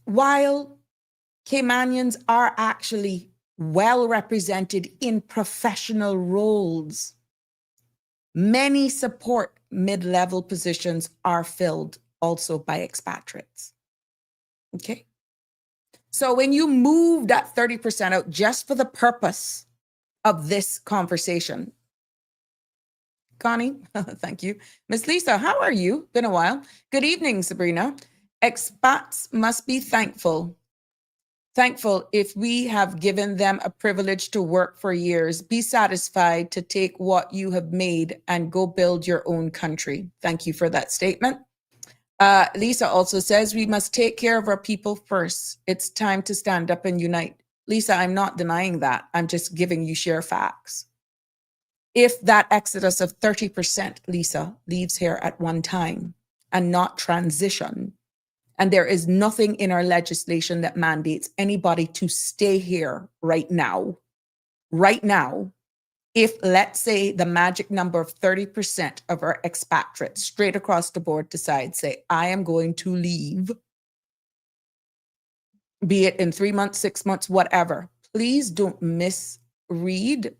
While Caymanians are actually well represented in professional roles, many support mid-level positions are filled also by expatriates. Okay. So when you move that 30% out just for the purpose of this conversation, Connie, thank you. Miss Lisa, how are you? Been a while. Good evening, Sabrina. Expats must be thankful if we have given them a privilege to work for years. Be satisfied to take what you have made and go build your own country. Thank you for that statement. Lisa also says we must take care of our people first. It's time to stand up and unite. Lisa, I'm not denying that. I'm just giving you sheer facts. If that exodus of 30%, Lisa, leaves here at one time and not transition, and there is nothing in our legislation that mandates anybody to stay here right now, if let's say the magic number of 30% of our expatriates straight across the board decide, say, I am going to leave, be it in 3 months, 6 months, whatever, please don't misread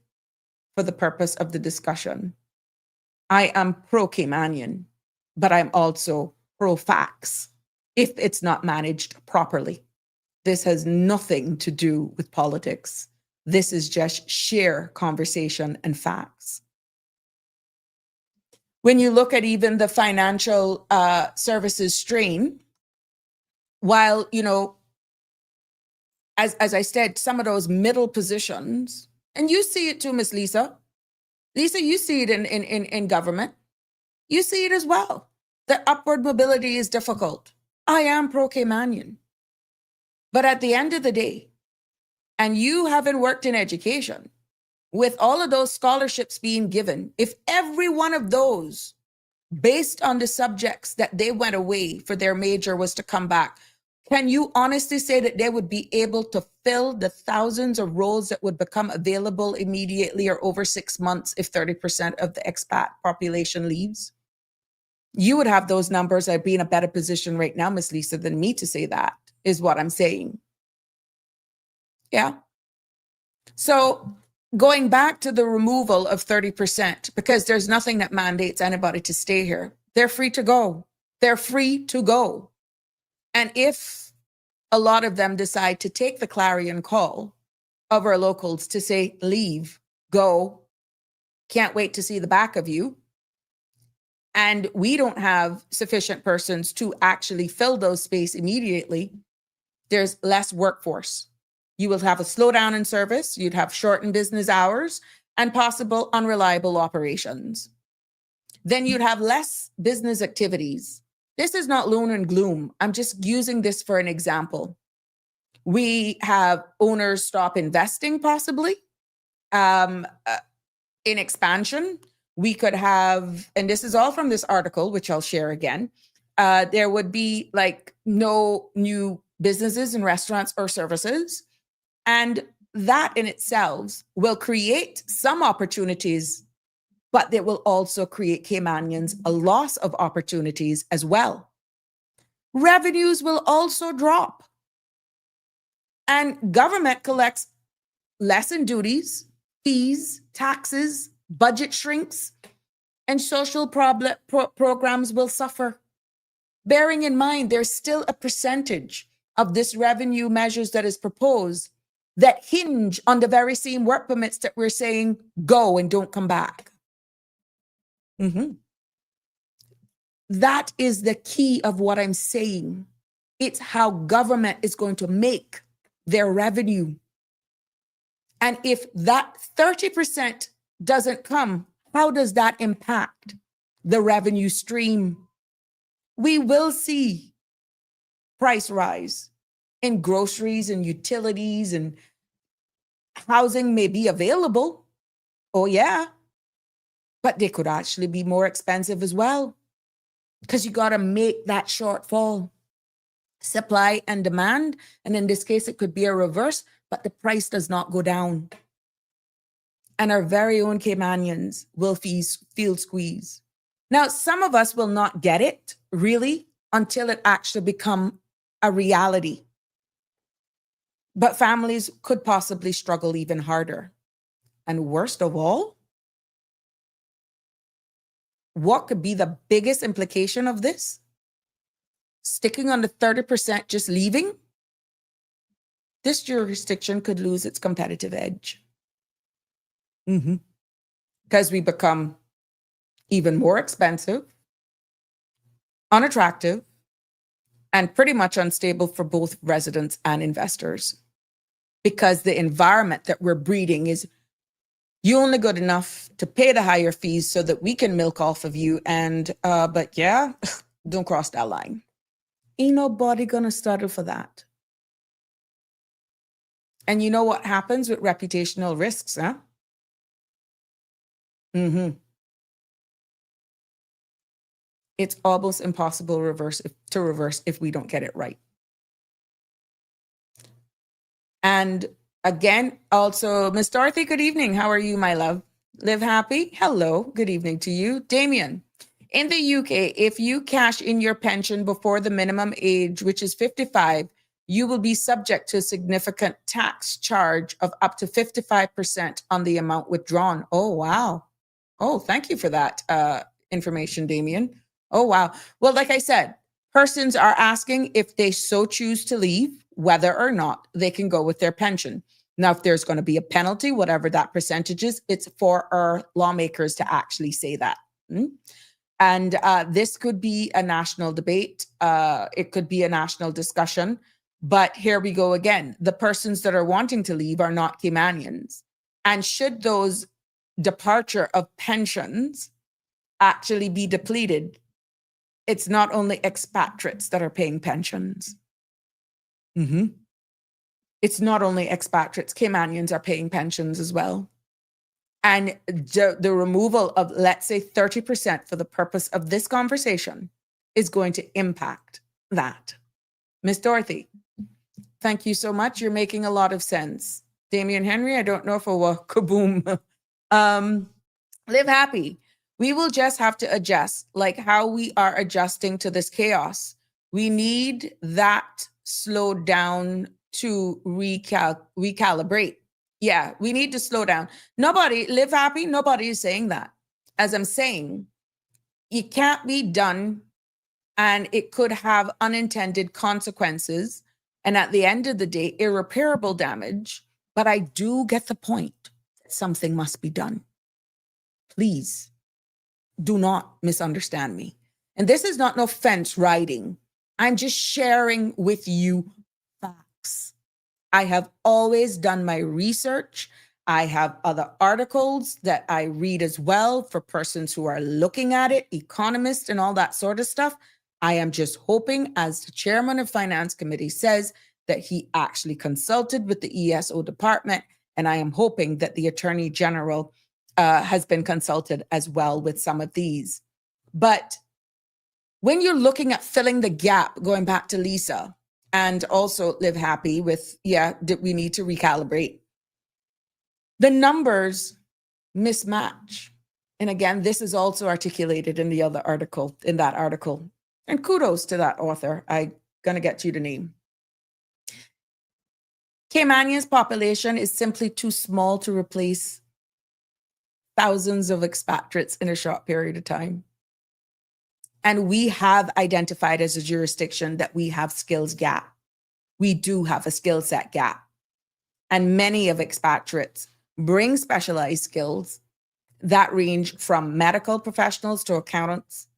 for the purpose of the discussion. I am pro-Caymanian, but I'm also pro-facts if it's not managed properly. This has nothing to do with politics. This is just sheer conversation and facts. When you look at even the financial services strain, while, you know, as I said, some of those middle positions, and you see it too, Miss Lisa. Lisa, you see it in government. You see it as well. The upward mobility is difficult. I am pro-Caymanian. But at the end of the day, and you haven't worked in education, with all of those scholarships being given, if every one of those, based on the subjects that they went away for their major, was to come back, can you honestly say that they would be able to fill the thousands of roles that would become available immediately or over 6 months if 30% of the expat population leaves? You would have those numbers. I'd be in a better position right now, Miss Lisa, than me to say that, is what I'm saying. Yeah. So going back to the removal of 30%, because there's nothing that mandates anybody to stay here. They're free to go. They're free to go. And if a lot of them decide to take the clarion call of our locals to say, leave, go, can't wait to see the back of you, and we don't have sufficient persons to actually fill those space immediately, there's less workforce. You will have a slowdown in service, you'd have shortened business hours, and possible unreliable operations. then you'd have less business activities. This is not loan and gloom. I'm just using this for an example. We have owners stop investing possibly in expansion. We could have, and this is all from this article, which I'll share again. There would be like no new businesses and restaurants or services. And that in itself will create some opportunities, but it will also create Caymanians a loss of opportunities as well. Revenues will also drop. And government collects less in duties, fees, taxes, budget shrinks, and social programs will suffer. Bearing in mind, there's still a percentage of this revenue measures that is proposed that hinge on the very same work permits that we're saying go and don't come back. That is the key of what I'm saying. It's how government is going to make their revenue. And if that 30% doesn't come, how does that impact the revenue stream? We will see price rise in groceries and utilities, and housing may be available. Oh, yeah. But they could actually be more expensive as well, because you got to make that shortfall. Supply and demand. And in this case, it could be a reverse, but the price does not go down. And our very own Caymanians will feel squeezed. Now, some of us will not get it really until it actually become a reality. But families could possibly struggle even harder. And worst of all, what could be the biggest implication of this? Sticking on the 30%, just leaving? This jurisdiction could lose its competitive edge. Because we become even more expensive, unattractive, and pretty much unstable for both residents and investors. Because the environment that we're breeding is, you only good enough to pay the higher fees so that we can milk off of you. And, but yeah, don't cross that line. Ain't nobody gonna settle for that. And you know what happens with reputational risks, huh? It's almost impossible to reverse if we don't get it right. And again, also, Miss Dorothy, good evening. How are you, my love? Live happy. Hello. Good evening to you. Damien, in the UK, if you cash in your pension before the minimum age, which is 55, you will be subject to a significant tax charge of up to 55% on the amount withdrawn. Oh, wow. Oh, thank you for that information, Damien. Oh, wow. Well, like I said, persons are asking if they so choose to leave, whether or not they can go with their pension. Now, if there's going to be a penalty, whatever that percentage is, it's for our lawmakers to actually say that. And this could be a national debate. It could be a national discussion. But here we go again. The persons that are wanting to leave are not Caymanians. And should those departure of pensions actually be depleted, it's not only expatriates that are paying pensions. It's not only expatriates, Caymanians are paying pensions as well. And the removal of, let's say, 30% for the purpose of this conversation is going to impact that. Miss Dorothy, thank you so much. You're making a lot of sense. Damien Henry, I don't know if it was kaboom. Live happy. We will just have to adjust, like how we are adjusting to this chaos. We need that slowed down to recalibrate. Yeah, we need to slow down. Nobody, live happy, nobody is saying that. As I'm saying, it can't be done and it could have unintended consequences. And at the end of the day, irreparable damage. But I do get the point that something must be done. Please do not misunderstand me. And this is not no fence riding. I'm just sharing with you facts. I have always done my research. I have other articles that I read as well for persons who are looking at it, economists and all that sort of stuff. I am just hoping, as the chairman of Finance Committee says, that he actually consulted with the ESO department. And I am hoping that the Attorney General has been consulted as well with some of these. But when you're looking at filling the gap, going back to Lisa, and also Live Happy with, that we need to recalibrate, the numbers mismatch. And again, this is also articulated in the other article, in that article. And kudos to that author. I'm going to get you the name. Caymanians' population is simply too small to replace thousands of expatriates in a short period of time. And we have identified as a jurisdiction that we have skills gap. We do have a skill set gap. And many of expatriates bring specialized skills that range from medical professionals to accountants,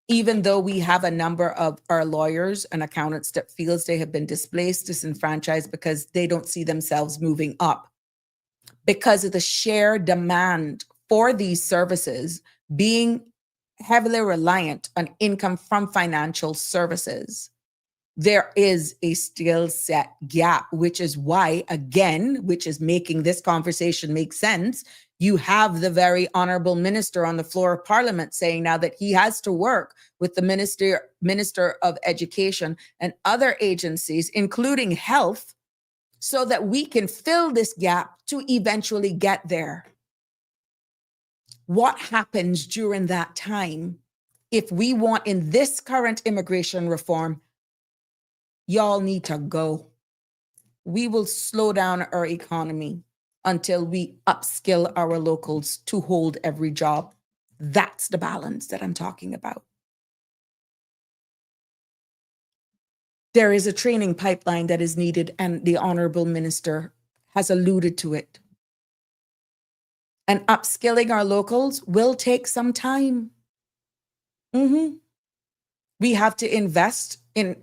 even though we have a number of our lawyers and accountants that feels they have been displaced, disenfranchised because they don't see themselves moving up. Because of the sheer demand for these services being heavily reliant on income from financial services, there is a skill set gap, which is why, again, which is making this conversation make sense. You have the very honorable minister on the floor of Parliament saying now that he has to work with the Minister of Education and other agencies, including health, so that we can fill this gap to eventually get there. What happens during that time if we want in this current immigration reform? Y'all need to go. We will slow down our economy until we upskill our locals to hold every job. That's the balance that I'm talking about. There is a training pipeline that is needed, and the honorable minister has alluded to it. And upskilling our locals will take some time. We have to invest in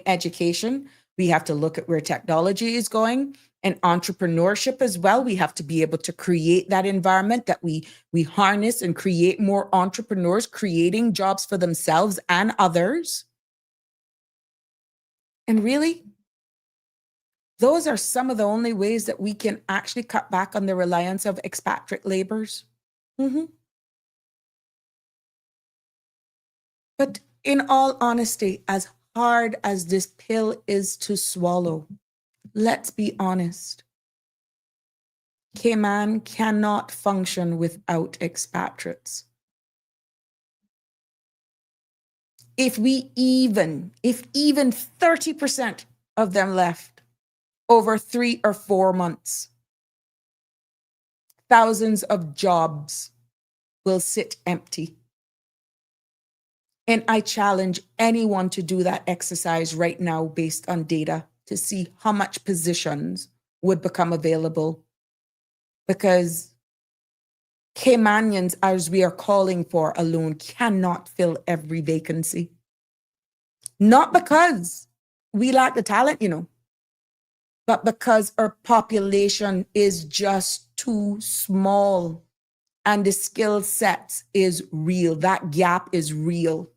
education. We have to look at where technology is going and entrepreneurship as well. We have to be able to create that environment that we harness and create more entrepreneurs, creating jobs for themselves and others. And really, those are some of the only ways that we can actually cut back on the reliance of expatriate laborers. But in all honesty, as hard as this pill is to swallow, let's be honest. Cayman cannot function without expatriates. If even 30% of them left over 3 or 4 months, thousands of jobs will sit empty. And I challenge anyone to do that exercise right now based on data to see how much positions would become available. Because Caymanians, as we are calling for alone, cannot fill every vacancy. Not because we lack the talent, but because our population is just too small and the skill sets is real. That gap is real.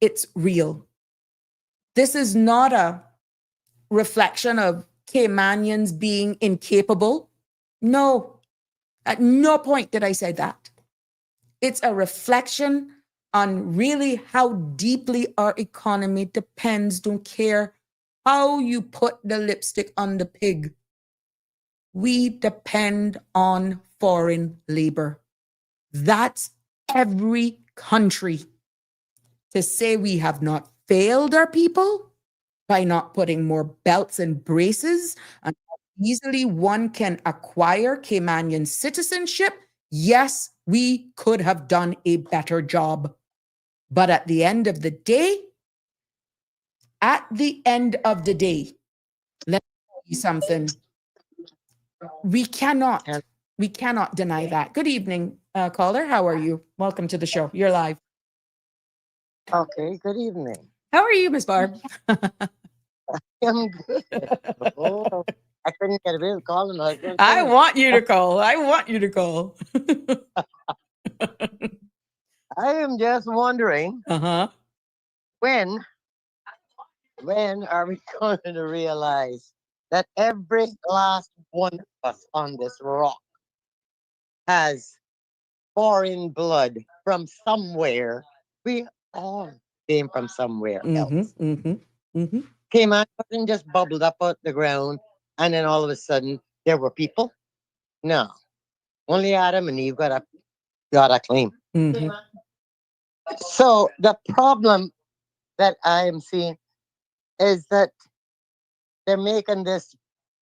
It's real. This is not a reflection of Caymanians being incapable. No, at no point did I say that. It's a reflection on really how deeply our economy depends. Don't care how you put the lipstick on the pig. We depend on foreign labor. That's every country. To say we have not failed our people by not putting more belts and braces on how easily one can acquire Caymanian citizenship, yes, we could have done a better job. But at the end of the day, let me tell you something. We cannot deny that. Good evening, caller. How are you? Welcome to the show. You're live. Okay, good evening. How are you, Miss Barb? I'm good. Oh, I couldn't get a bill calling her. I want you to call. I want you to call. I am just wondering Uh-huh. when are we going to realize that every last one of us on this rock has foreign blood from somewhere? We all came from somewhere Mm-hmm. else. Mm-hmm. Mm-hmm. Cayman wasn't just bubbled up out the ground and then all of a sudden there were people. No, only Adam and Eve got a claim. Mm-hmm. So the problem that I am seeing is that they're making this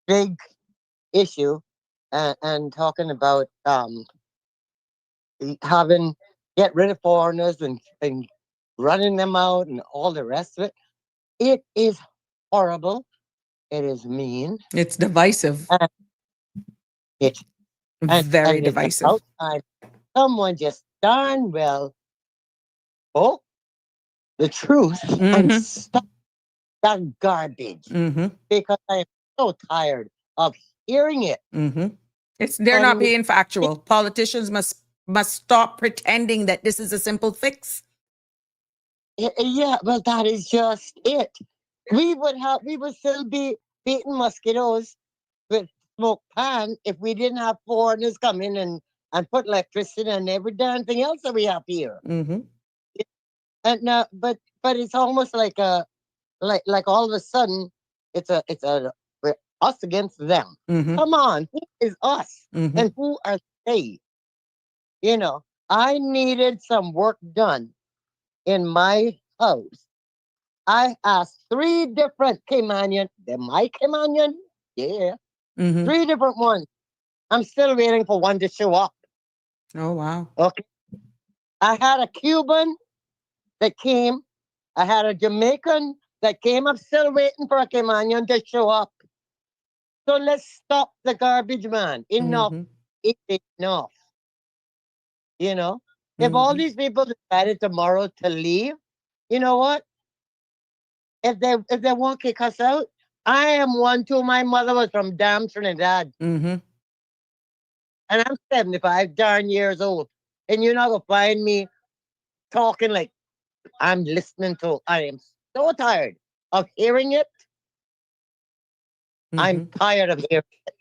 big issue and talking about having get rid of foreigners and running them out and all the rest of it. It is horrible. It is mean. It's divisive. And it Very and it's divisive. about time someone just darn well spoke the truth and Mm-hmm. stop that garbage Mm-hmm. because I am so tired of hearing it. Mm-hmm. They're not And being factual. Politicians must stop pretending that this is a simple fix. yeah, well, that is just it. We would still be beating mosquitoes with smoke pan if we didn't have foreigners come in and put electricity and every darn thing else that we have here. Mm-hmm. And now, but it's almost like like all of a sudden it's a we're us against them. Mm-hmm. Come on, who is us Mm-hmm. and who are they? You know, I needed some work done in my house. I asked three different Caymanian, they're my Caymanian, yeah, Mm-hmm. three different ones. I'm still waiting for one to show up. Oh wow. Okay, I had a Cuban that came. I had a Jamaican that came. I'm still waiting for a Caymanian to show up. So let's stop the garbage, man. Enough. Mm-hmm. It's enough. You know, if all Mm-hmm. these people decided tomorrow to leave, you know what? If they won't kick us out, I am one too. My mother was from damn Trinidad, Mm-hmm. and I'm 75 darn years old, and you're not gonna find me talking like I'm listening to. I am so tired of hearing it. I'm Mm-hmm. tired of hearing it,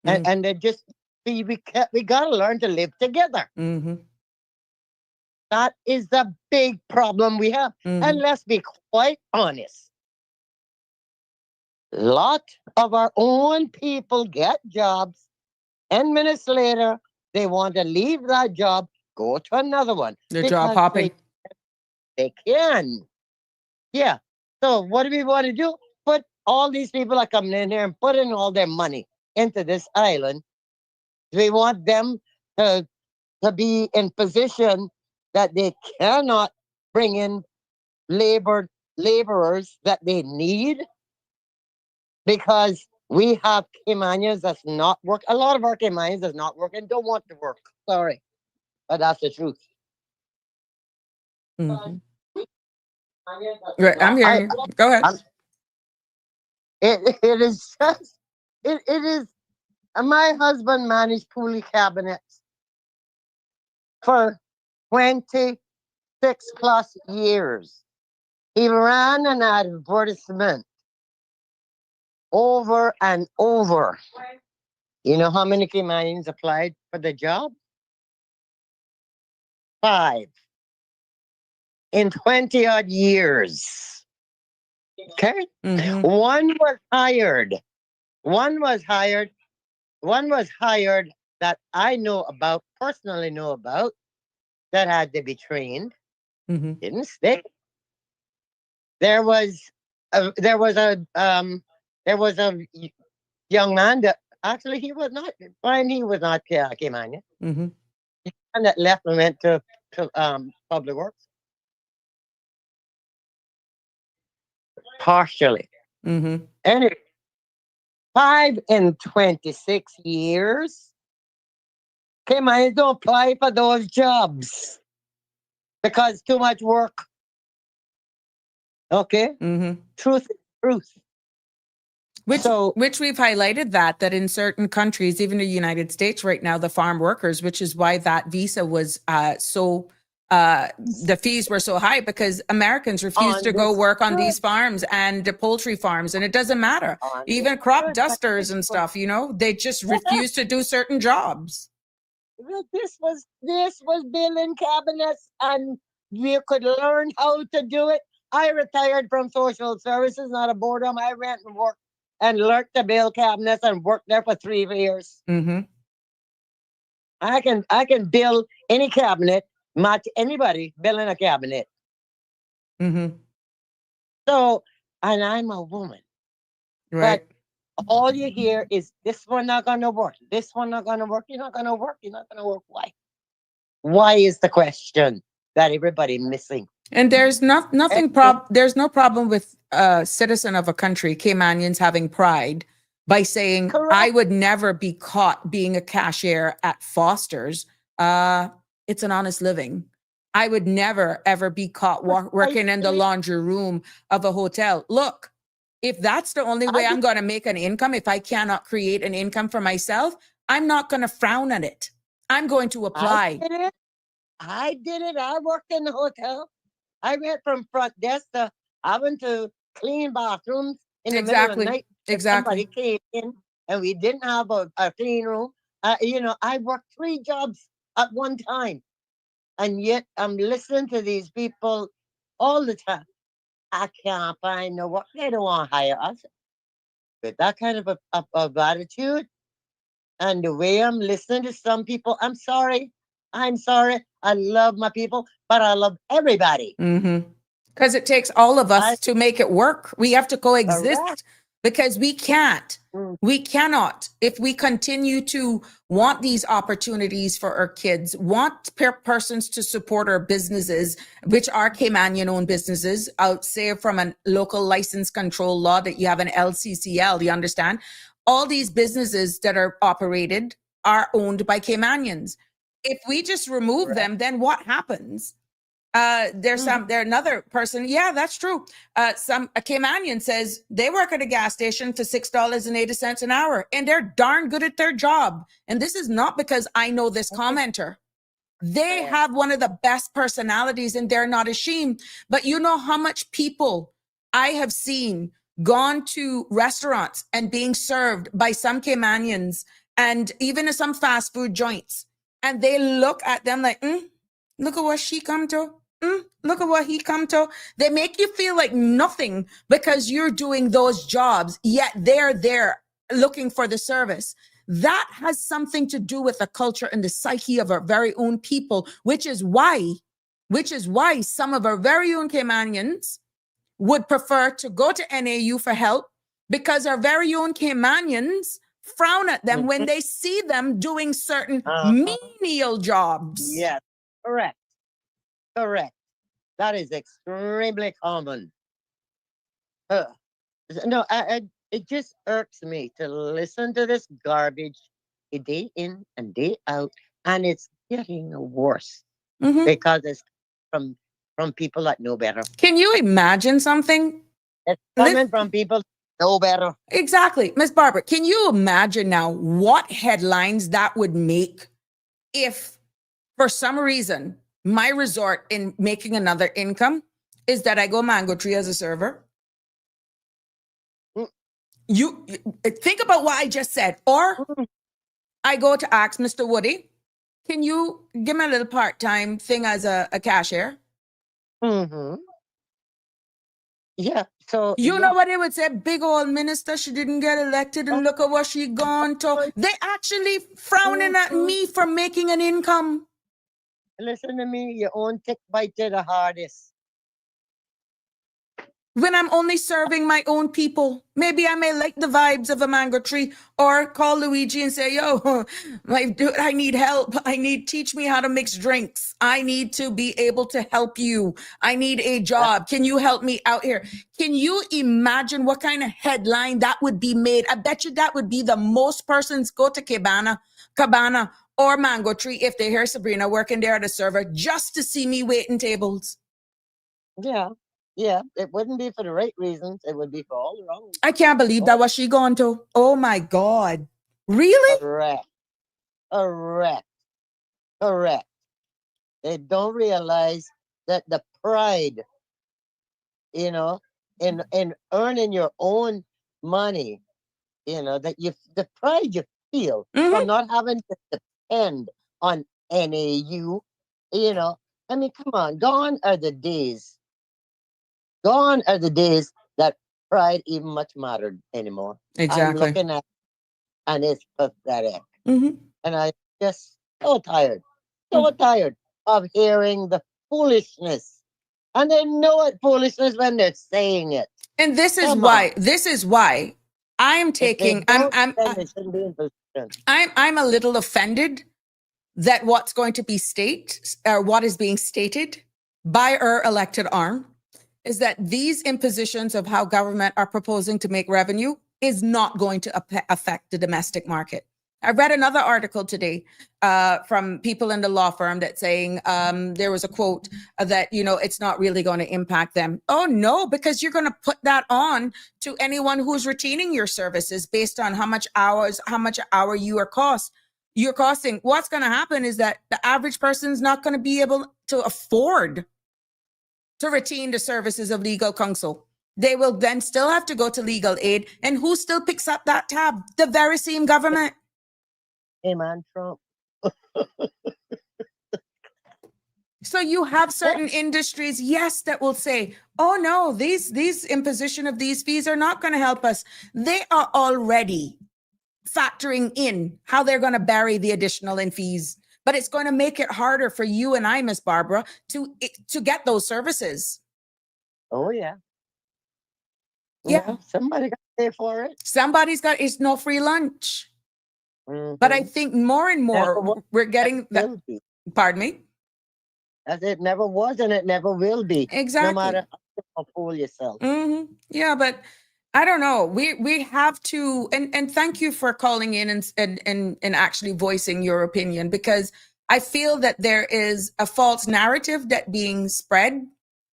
Mm-hmm. and they just we gotta learn to live together. Mm-hmm. That is the big problem we have. And Mm-hmm. let's be quite honest. Lot of our own people get jobs. 10 minutes later, they want to leave that job, go to another one They're job because hopping. they can. Yeah. So what do we want to do? Put all these people are coming in here and putting all their money into this island. Do we want them to be in position that they cannot bring in labor laborers that they need because we have Caymanians that's not work. A lot of our Caymanians that's not working don't want to work. Sorry, but that's the truth. Mm-hmm. Right, I'm hearing I, you. Go ahead. I'm, it is just it is. My husband managed pulley cabinets for 26+ years. He ran an advertisement over and over. You know how many Caymanians applied for the job? 5 in 20 odd years. Okay. Mm-hmm. One was hired. One was hired. One was hired that I know about, personally know about, that had to be trained. Mm-hmm. Didn't stick. There was there was a young man that actually he was not fine. He was not Caymanian, Mm-hmm. and that left and went to public works partially. Mm-hmm. Anyway, 5 in 26 years. Caymanians don't apply for those jobs because too much work. Okay, Mm-hmm. truth is truth. Which So we've highlighted that in certain countries, even the United States right now, the farm workers, which is why that visa was the fees were so high, because Americans refuse to go work on these farms and the poultry farms, and it doesn't matter. Even crop dusters and stuff, you know, they just refuse to do certain jobs. This was building cabinets, and you could learn how to do it. I retired from social services, not a boredom. I went and worked and learned to build cabinets and worked there for 3 years. Mm-hmm. I can build any cabinet, match anybody building a cabinet. Mm-hmm. So, and I'm a woman. Right. But all you hear is this one not gonna work. This one not gonna work. You're not gonna work. You're not gonna work. Why? Why is the question that everybody missing? And there's there's no problem with a citizen of a country, Caymanians, having pride by saying, Correct. I would never be caught being a cashier at Foster's. It's an honest living. I would never, ever be caught working in the laundry room of a hotel. Look, if that's the only way I'm going to make an income, if I cannot create an income for myself, I'm not going to frown at it. I'm going to apply. I did it. I worked in the hotel. I went from front desk to having to clean bathrooms in the middle of the night. Exactly. Somebody came in and we didn't have a clean room. You know, I worked 3 jobs at one time. And yet I'm listening to these people all the time. I can't find no work. They don't want to hire us. With that kind of attitude and the way I'm listening to some people, I'm sorry. I'm sorry. I love my people, but I love everybody. Mm-hmm. Because it takes all of us to make it work. We have to coexist because we can't. We cannot, if we continue to want these opportunities for our kids, want persons to support our businesses, which are Caymanian-owned businesses. I'll say from a local license control law that you have an LCCL, you understand? All these businesses that are operated are owned by Caymanians. If we just remove them, then what happens? There's another person. Yeah, that's true. A Caymanian says they work at a gas station for $6.80 an hour, and they're darn good at their job. And this is not because I know this commenter. They have one of the best personalities, and they're not ashamed. But you know how much people I have seen gone to restaurants and being served by some Caymanians and even some fast food joints, and they look at them like, look at what she come to. Look at what he come to. They make you feel like nothing because you're doing those jobs, yet they're there looking for the service. That has something to do with the culture and the psyche of our very own people, which is why some of our very own Caymanians would prefer to go to NAU for help, because our very own Caymanians frown at them when they see them doing certain menial jobs. Yes, correct. That is extremely common. No, it just irks me to listen to this garbage day in and day out, and it's getting worse because it's from people that know better. Can you imagine something? It's coming from people that know better. Exactly. Miss Barbara, can you imagine now what headlines that would make if, for some reason, my resort in making another income is that I go Mango Tree as a server? You think about what I just said. Or I go to ask Mr. Woody, can you give me a little part-time thing as a cashier? Yeah. So you know what they would say? Big old minister, she didn't get elected, and look at what she gone to. They actually frowning at me for making an income. Listen to me, your own tick bite to the hardest. When I'm only serving my own people, maybe I may like the vibes of a mango tree, or call Luigi and say, yo, I need help. Teach me how to mix drinks. I need to be able to help you. I need a job. Can you help me out here? Can you imagine what kind of headline that would be made? I bet you that would be the most persons go to Cabana or Mango Tree if they hear Sabrina working there at a server just to see me waiting tables. Yeah. Yeah, it wouldn't be for the right reasons. It would be for all the wrong reasons. I can't believe that was she going to. Oh my God. Really? Correct. Correct. Correct. They don't realize that the pride, you know, in earning your own money, that the pride you feel from not having to depend on NAU, I mean, come on, gone are the days. Gone are the days that pride even much mattered anymore. I'm Exactly. looking at, and it's pathetic. Mhm. And I just so tired of hearing the foolishness. And they know it foolishness when they're saying it. And this is Come why, on. I'm If they taking, don't, then they shouldn't be in position. I'm a little offended that what's going to be what is being stated by our elected arm is that these impositions of how government are proposing to make revenue is not going to affect the domestic market. I read another article today from people in the law firm that saying there was a quote that, it's not really going to impact them. Oh, no, because you're going to put that on to anyone who's retaining your services based on how much an hour you're costing. What's going to happen is that the average person's not going to be able to afford to retain the services of legal counsel. They will then still have to go to legal aid. And who still picks up that tab? The very same government. Hey, man, Trump. So you have certain industries, yes, that will say, oh no, these imposition of these fees are not going to help us. They are already factoring in how they're going to bury the additional in fees. But it's going to make it harder for you and I, Miss Barbara, to get those services. Oh, yeah. Yeah. Somebody got to pay for it. It's no free lunch. But I think more and more we're getting that. Pardon me? As it never was and it never will be. Exactly. No matter how you fool yourself. Yeah, but I don't know. We have to, and thank you for calling in and actually voicing your opinion, because I feel that there is a false narrative that being spread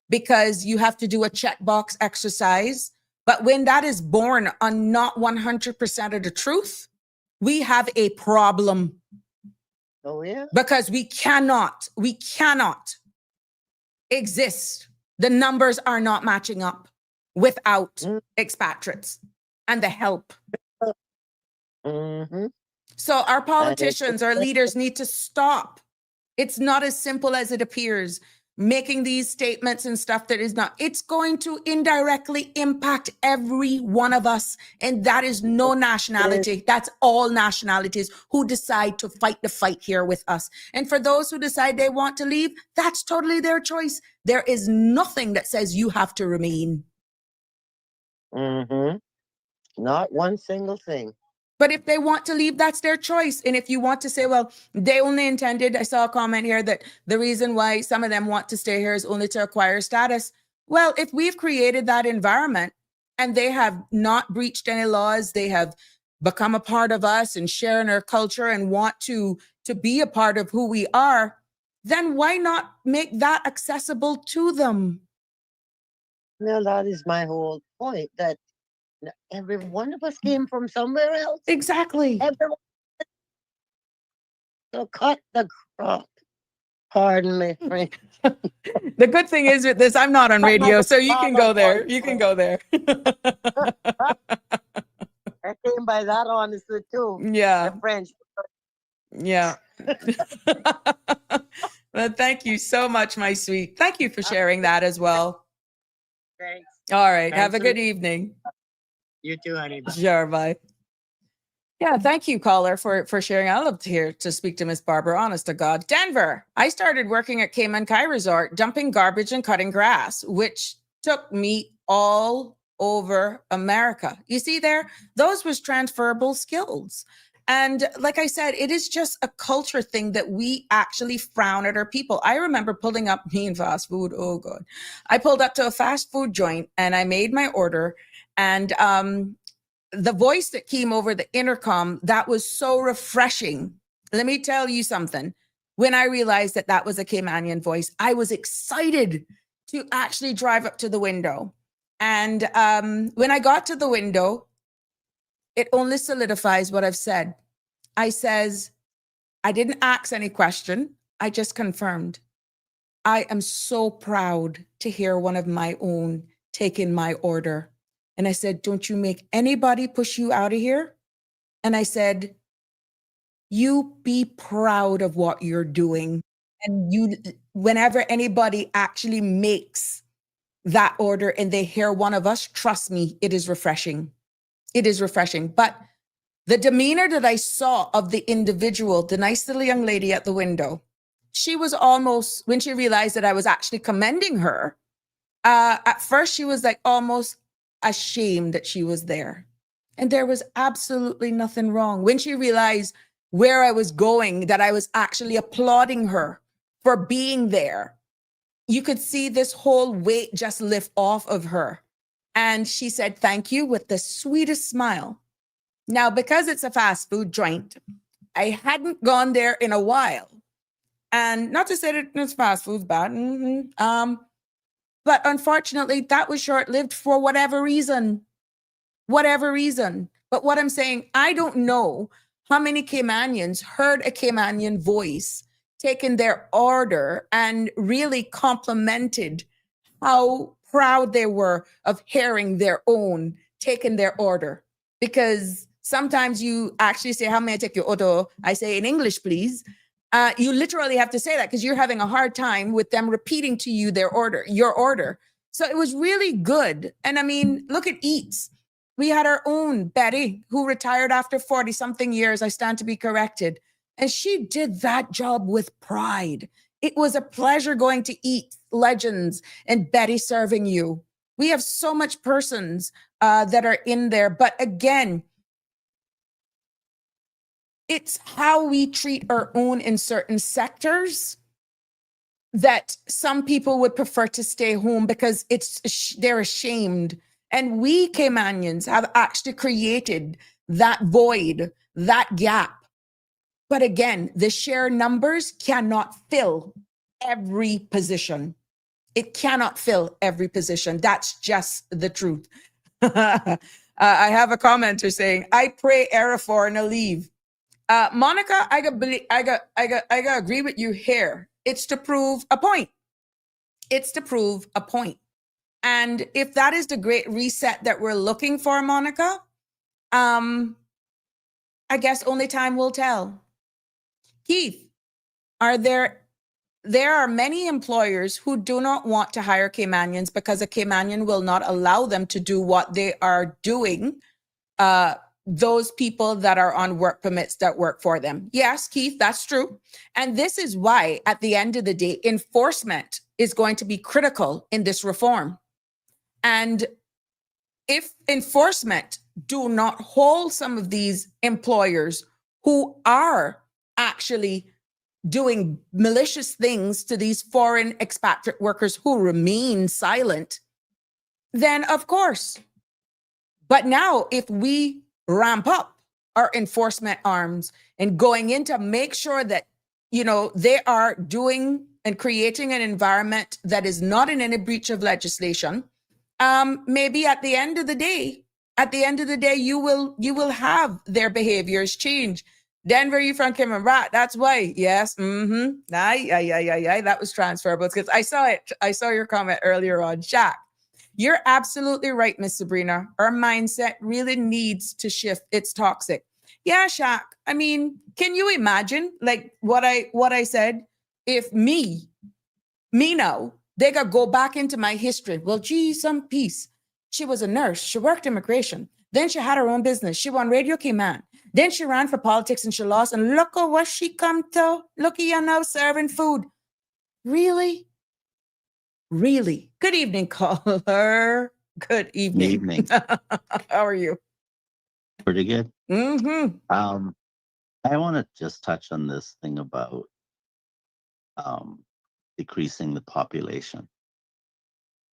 because you have to do a checkbox exercise. But when that is born on not 100% of the truth, we have a problem. Oh, yeah. Because we cannot exist. The numbers are not matching up without expatriates and the help. So our politicians, our leaders need to stop. It's not as simple as it appears. Making these statements and stuff that is not, it's going to indirectly impact every one of us. And that is no nationality. That's all nationalities who decide to fight the fight here with us. And for those who decide they want to leave, that's totally their choice. There is nothing that says you have to remain. Not one single thing. But if they want to leave, that's their choice. And if you want to say, well, they only intended, I saw a comment here that the reason why some of them want to stay here is only to acquire status. Well, if we've created that environment and they have not breached any laws, they have become a part of us and share in our culture and want to be a part of who we are, then why not make that accessible to them? Well, that is my whole point, that every one of us came from somewhere else. Exactly. Everyone. So cut the crop. Pardon me, Frank. The good thing is with this, I'm not on radio, so you can go there. You can go there. I came by that honestly too. Yeah. The French. Yeah. Well, thank you so much, my sweet. Thank you for sharing that as well. Thanks. All right. Thanks Have a for- good evening. You too, honey. Bye. Sure. Bye. Yeah, thank you, caller, for sharing. I love to hear to speak to Miss Barbara. Honest to God, Denver. I started working at Cayman Kai Resort, dumping garbage and cutting grass, which took me all over America. You see there, those was transferable skills. And like I said, it is just a culture thing that we actually frown at our people. I remember pulling up me in fast food. Oh God, I pulled up to a fast food joint and I made my order, and the voice that came over the intercom, that was so refreshing. Let me tell you something. When I realized that that was a Caymanian voice, I was excited to actually drive up to the window. And when I got to the window, it only solidifies what I've said. I says, I didn't ask any question. I just confirmed. I am so proud to hear one of my own take in my order. And I said, don't you make anybody push you out of here. And I said, you be proud of what you're doing. And you, whenever anybody actually makes that order and they hear one of us, trust me, it is refreshing. It is refreshing. But the demeanor that I saw of the individual, the nice little young lady at the window, she was almost, when she realized that I was actually commending her, at first she was like almost ashamed that she was there. And there was absolutely nothing wrong. When she realized where I was going, that I was actually applauding her for being there, you could see this whole weight just lift off of her. And she said, thank you, with the sweetest smile. Now, because it's a fast food joint, I hadn't gone there in a while. And not to say that it's fast food's bad. But unfortunately, that was short-lived for whatever reason. Whatever reason. But what I'm saying, I don't know how many Caymanians heard a Caymanian voice, taken their order, and really complimented how proud they were of hearing their own, taking their order. Because sometimes you actually say, how may I take your order? I say, in English, please. You literally have to say that because you're having a hard time with them repeating to you their order, your order. So it was really good. And I mean, look at Eats. We had our own Betty, who retired after 40-something years. I stand to be corrected. And she did that job with pride. It was a pleasure going to Eat Legends and Betty serving you. We have so much persons that are in there. But again, it's how we treat our own in certain sectors that some people would prefer to stay home because they're ashamed. And we Caymanians have actually created that void, that gap. But again, the sheer numbers cannot fill every position. It cannot fill every position. That's just the truth. I have a commenter saying, I pray error for and a leave. Monica, I gotta agree with you here. It's to prove a point. It's to prove a point. And if that is the great reset that we're looking for, Monica, I guess only time will tell. Keith, there are many employers who do not want to hire Caymanians because a Caymanian will not allow them to do what they are doing. Those people that are on work permits that work for them. Yes, Keith, that's true. And this is why, at the end of the day, enforcement is going to be critical in this reform. And if enforcement do not hold some of these employers who are actually doing malicious things to these foreign expatriate workers who remain silent, then of course. But now if we ramp up our enforcement arms and going in to make sure that, they are doing and creating an environment that is not in any breach of legislation, maybe at the end of the day, you will have their behaviors change. Denver, you from Cayman, right? That's why. Yes. That was transferable because I saw it. I saw your comment earlier on, Shaq. You're absolutely right, Miss Sabrina. Our mindset really needs to shift. It's toxic. Yeah, Shaq. I mean, can you imagine like what I said? If me now, they got to go back into my history. Well, gee, some piece. She was a nurse. She worked immigration. Then she had her own business. She won Radio Cayman. Then she ran for politics and she lost. And look at what she come to. Look at you now serving food. Really? Really? Good evening, caller. Good evening. Good evening. How are you? Pretty good. Mm-hmm. I want to just touch on this thing about decreasing the population.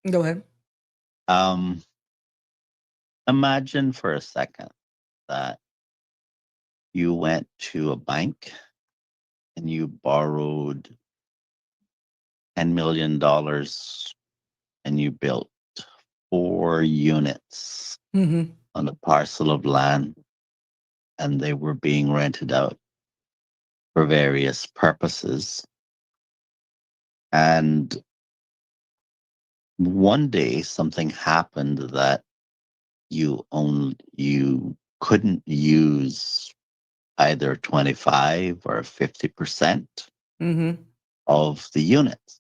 Go ahead. Imagine for a second that you went to a bank and you borrowed $10 million and you built 4 units Mm-hmm. on a parcel of land, and they were being rented out for various purposes. And one day something happened that you couldn't use either 25 or 50% Mm-hmm. of the units.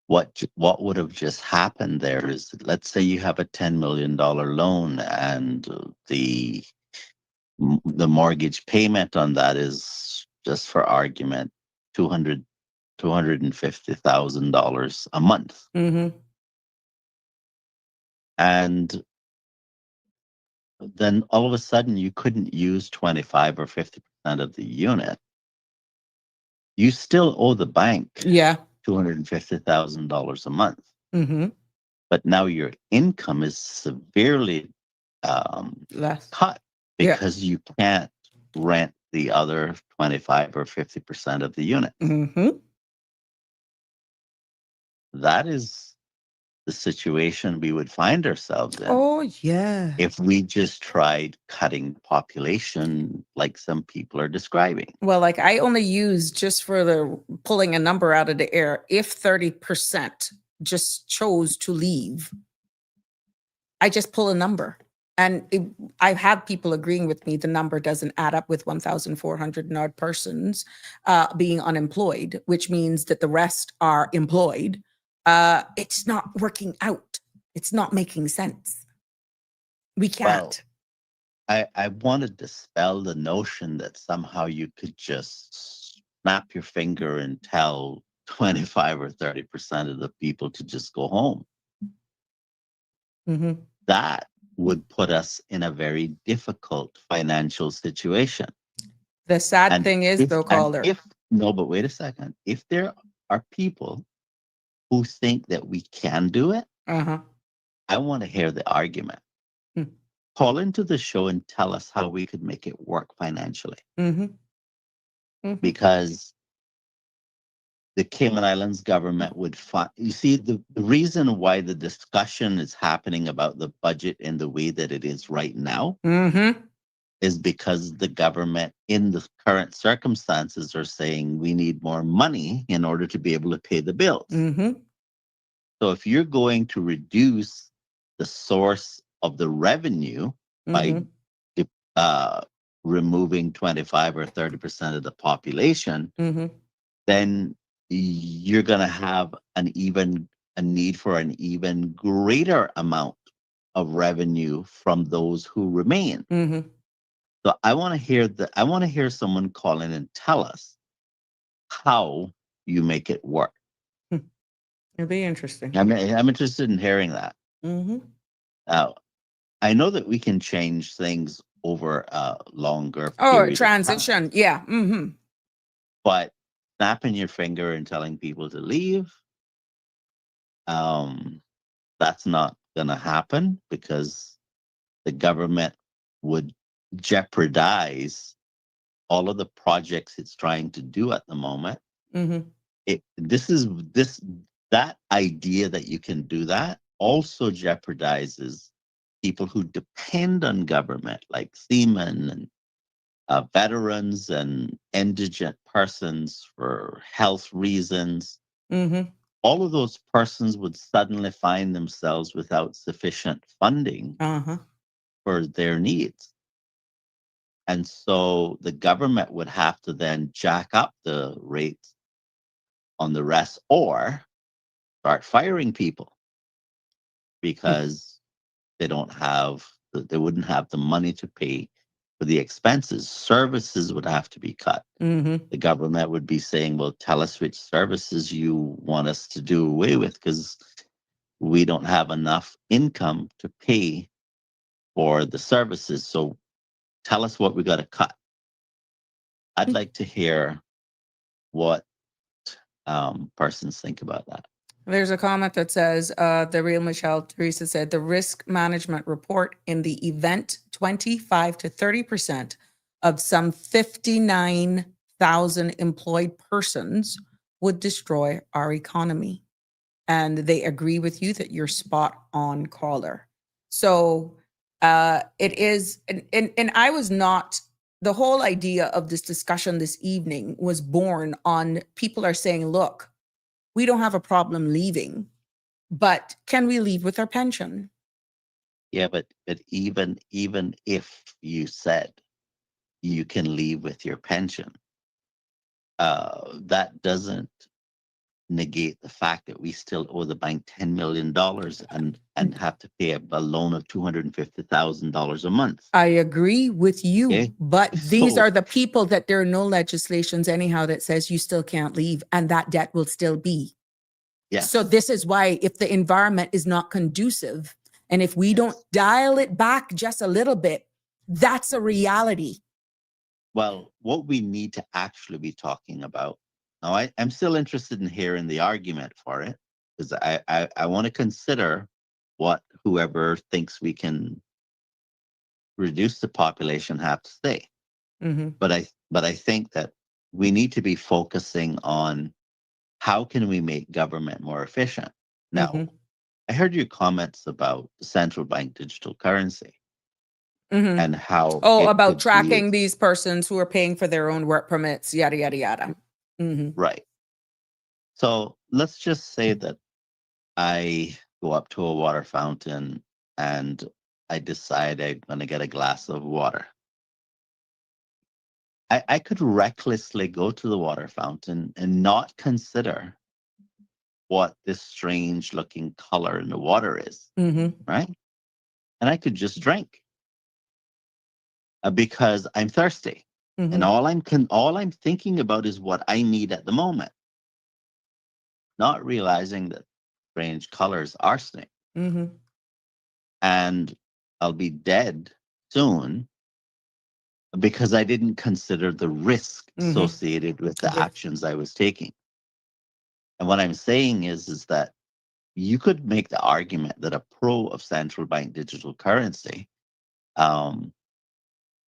What would have just happened there is, let's say you have a $10 million loan, and the mortgage payment on that is, just for argument, $250,000 a month. Mm-hmm. And then all of a sudden you couldn't use 25 or 50% of the unit. You still owe the bank Yeah. $250,000 a month, Mm-hmm. but now your income is severely Less. cut Yeah. because you can't rent the other 25 or 50% of the unit. Mm-hmm. That is the situation we would find ourselves in Oh, yeah. if we just tried cutting population like some people are describing. Well, like I only use, just for the pulling a number out of the air, if 30% just chose to leave, I just pull a number. And I've had people agreeing with me the number doesn't add up with 1,400 and odd persons being unemployed, which means that the rest are employed. It's not working out. It's not making sense. We can't. I want to dispel the notion that somehow you could just snap your finger and tell 25 or 30% of the people to just go home. Mm-hmm. That would put us in a very difficult financial situation. The sad And thing is, though, Calder. No, but wait a second. If there are people who think that we can do it, Uh-huh. I want to hear the argument. Hmm. Call into the show and tell us how we could make it work financially. Mm-hmm. Mm-hmm. Because the Cayman Islands government would find, you see, the reason why the discussion is happening about the budget in the way that it is right now Mm-hmm. is because the government in the current circumstances are saying we need more money in order to be able to pay the bills. Mm-hmm. So if you're going to reduce the source of the revenue by removing 25 or 30% of the population, Mm-hmm. then you're going to have a need for an even greater amount of revenue from those who remain. Mm-hmm. So I want to hear someone call in and tell us how you make it work. It'll be interesting. I'm interested in hearing that. Mm-hmm. Now, I know that we can change things over a longer Oh, period of transition. time, Yeah. Mm-hmm. but snapping your finger and telling people to leave, that's not going to happen because the government would jeopardize all of the projects it's trying to do at the moment. Mm-hmm. That idea that you can do that also jeopardizes people who depend on government, like seamen and veterans and indigent persons for health reasons. Mm-hmm. All of those persons would suddenly find themselves without sufficient funding Uh-huh. for their needs. And so the government would have to then jack up the rates on the rest or start firing people because they wouldn't have the money to pay for the expenses. Services would have to be cut. Mm-hmm. The government would be saying, well, tell us which services you want us to do away with because we don't have enough income to pay for the services. So tell us what we got to cut. I'd like to hear what persons think about that. There's a comment that says, the real Michelle Teresa said, the risk management report in the event 25 to 30% of some 59,000 employed persons would destroy our economy. and they agree with you that you're spot on caller. So it is, and I was not, the whole idea of this discussion this evening was born on people are saying, look, we don't have a problem leaving, but can we leave with our pension? Yeah, but even if you said you can leave with your pension, that doesn't negate the fact that we still owe the bank $10 million and have to pay a loan of $250,000 a month. I agree with you, Okay. but these So- are the people that there are no legislations anyhow that says you still can't leave, and that debt will still be. Yes. So this is why if the environment is not conducive, and if we don't dial it back just a little bit, that's a reality. Well, what we need to actually be talking about, now I'm still interested in hearing the argument for it, because I want to consider what whoever thinks we can reduce the population have to say. Mm-hmm. But I think that we need to be focusing on how can we make government more efficient. Now, Mm-hmm. I heard your comments about the central bank digital currency Mm-hmm. and how Oh, it about could tracking be these persons who are paying for their own work permits, yada, yada, yada. Mm-hmm. right. So let's just say that I go up to a water fountain and I decide I'm going to get a glass of water. I could recklessly go to the water fountain and not consider what this strange looking color in the water is, Mm-hmm. right? And I could just drink because I'm thirsty. Mm-hmm. And all I'm thinking about is what I need at the moment, not realizing that strange colors arsenic. Mm-hmm. And I'll be dead soon because I didn't consider the risk Mm-hmm. associated with the actions I was taking. And what I'm saying is that you could make the argument that a pro of central bank digital currency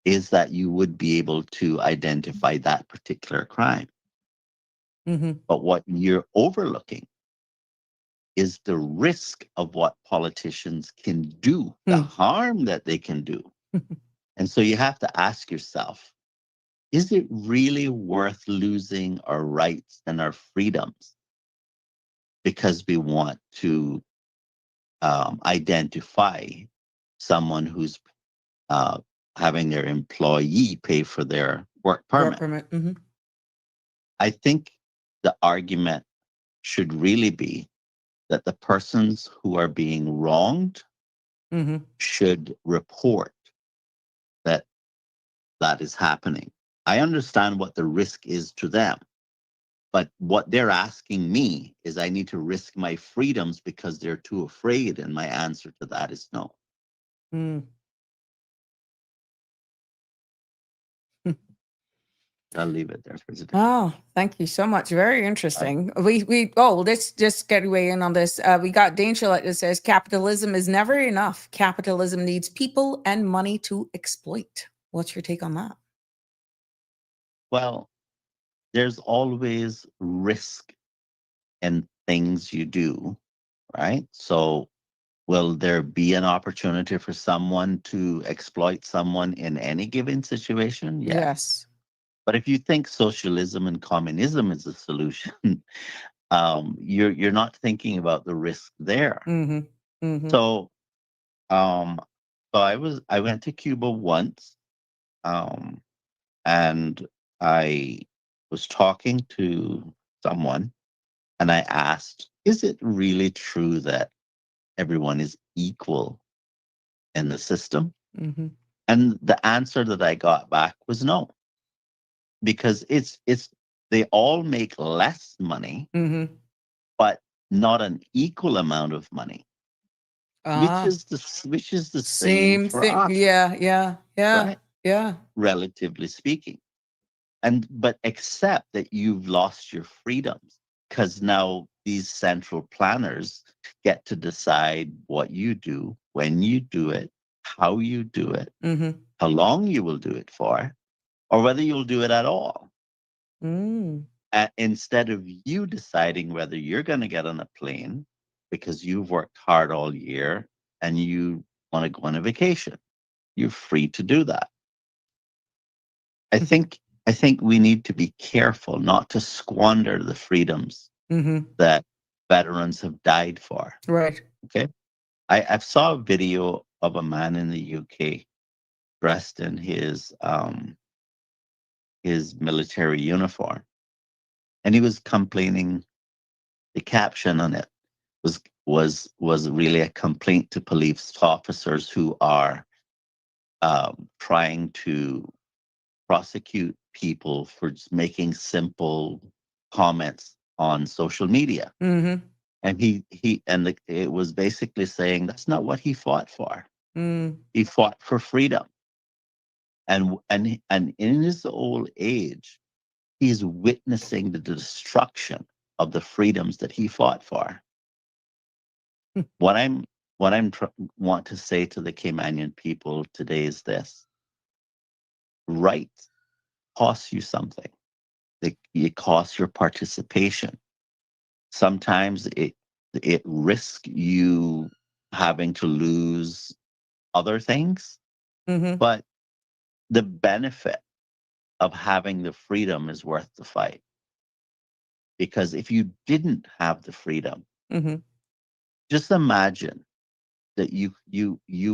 is that you would be able to identify that particular crime. Mm-hmm. But what you're overlooking is the risk of what politicians can do, the harm that they can do. And so you have to ask yourself, is it really worth losing our rights and our freedoms because we want to identify someone who's having their employee pay for their work permit? Work permit. Mm-hmm. I think the argument should really be that the persons who are being wronged Mm-hmm. should report that that is happening. I understand what the risk is to them, but what they're asking me is I need to risk my freedoms because they're too afraid, and my answer to that is no. Mm. I'll leave it there for today. Oh, thank you so much. Very interesting. Let's just get away in on this. We got Dane Gillette that says capitalism is never enough. Capitalism needs people and money to exploit. What's your take on that? Well, there's always risk in things you do, right? So will there be an opportunity for someone to exploit someone in any given situation? Yes. But if you think socialism and communism is a solution, you're not thinking about the risk there. Mm-hmm. Mm-hmm. So, I went to Cuba once, and I was talking to someone, and I asked, "Is it really true that everyone is equal in the system?" Mm-hmm. And the answer that I got back was no, because it's they all make less money, Mm-hmm. but not an equal amount of money, which is the same for thing. us, Yeah. right? Yeah. Relatively speaking. But except that you've lost your freedoms, because now these central planners get to decide what you do, when you do it, how you do it, Mm-hmm. how long you will do it for, or whether you'll do it at all. Mm. Instead of you deciding whether you're going to get on a plane, because you've worked hard all year and you want to go on a vacation. You're free to do that. I think we need to be careful not to squander the freedoms Mm-hmm. that veterans have died for. Right. Okay. I saw a video of a man in the UK dressed in his military uniform, and he was complaining. The caption on it was really a complaint to police officers who are trying to prosecute people for just making simple comments on social media. Mm-hmm. And it was basically saying that's not what he fought for. Mm. He fought for freedom. And in his old age, he's witnessing the destruction of the freedoms that he fought for. What I'm want to say to the Caymanian people today is this: rights cost you something. It costs your participation. Sometimes it risks you having to lose other things, Mm-hmm. but the benefit of having the freedom is worth the fight. Because if you didn't have the freedom, Mm-hmm. just imagine that you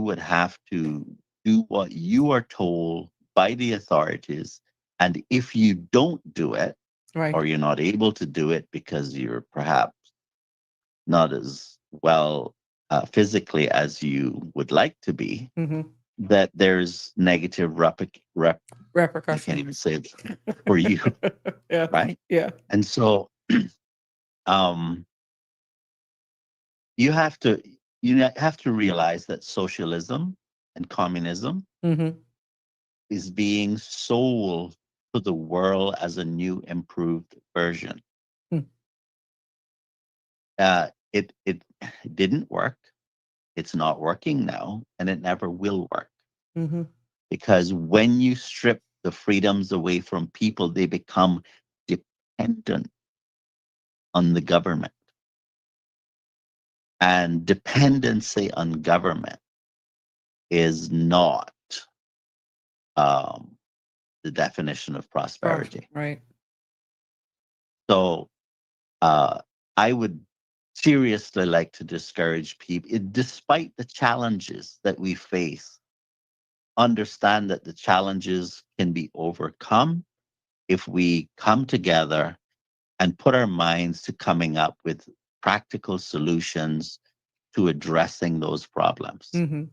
would have to do what you are told by the authorities, and if you don't do it, Right. or you're not able to do it because you're perhaps not as well physically as you would like to be, Mm-hmm. that there's negative I can't Repercussion. even say it for you, Yeah. right? Yeah. And so um you have to realize that socialism and communism Mm-hmm. is being sold to the world as a new improved version. Hmm. It didn't work. It's not working now, and it never will work, Mm-hmm. because when you strip the freedoms away from people, they become dependent on the government. And dependency on government is not um, the definition of prosperity. Right. So I would seriously like to discourage people, despite the challenges that we face, understand that the challenges can be overcome if we come together and put our minds to coming up with practical solutions to addressing those problems. Mm-hmm.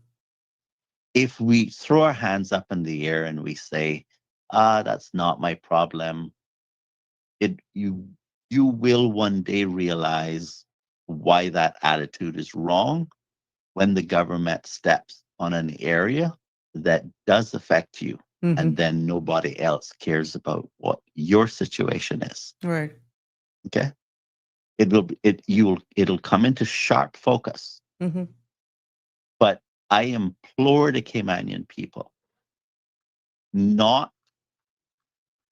If we throw our hands up in the air and we say, that's not my problem, you will one day realize why that attitude is wrong when the government steps on an area that does affect you, Mm-hmm. and then nobody else cares about what your situation is. Right. Okay, it'll come into sharp focus. Mm-hmm. But I implore the Caymanian people not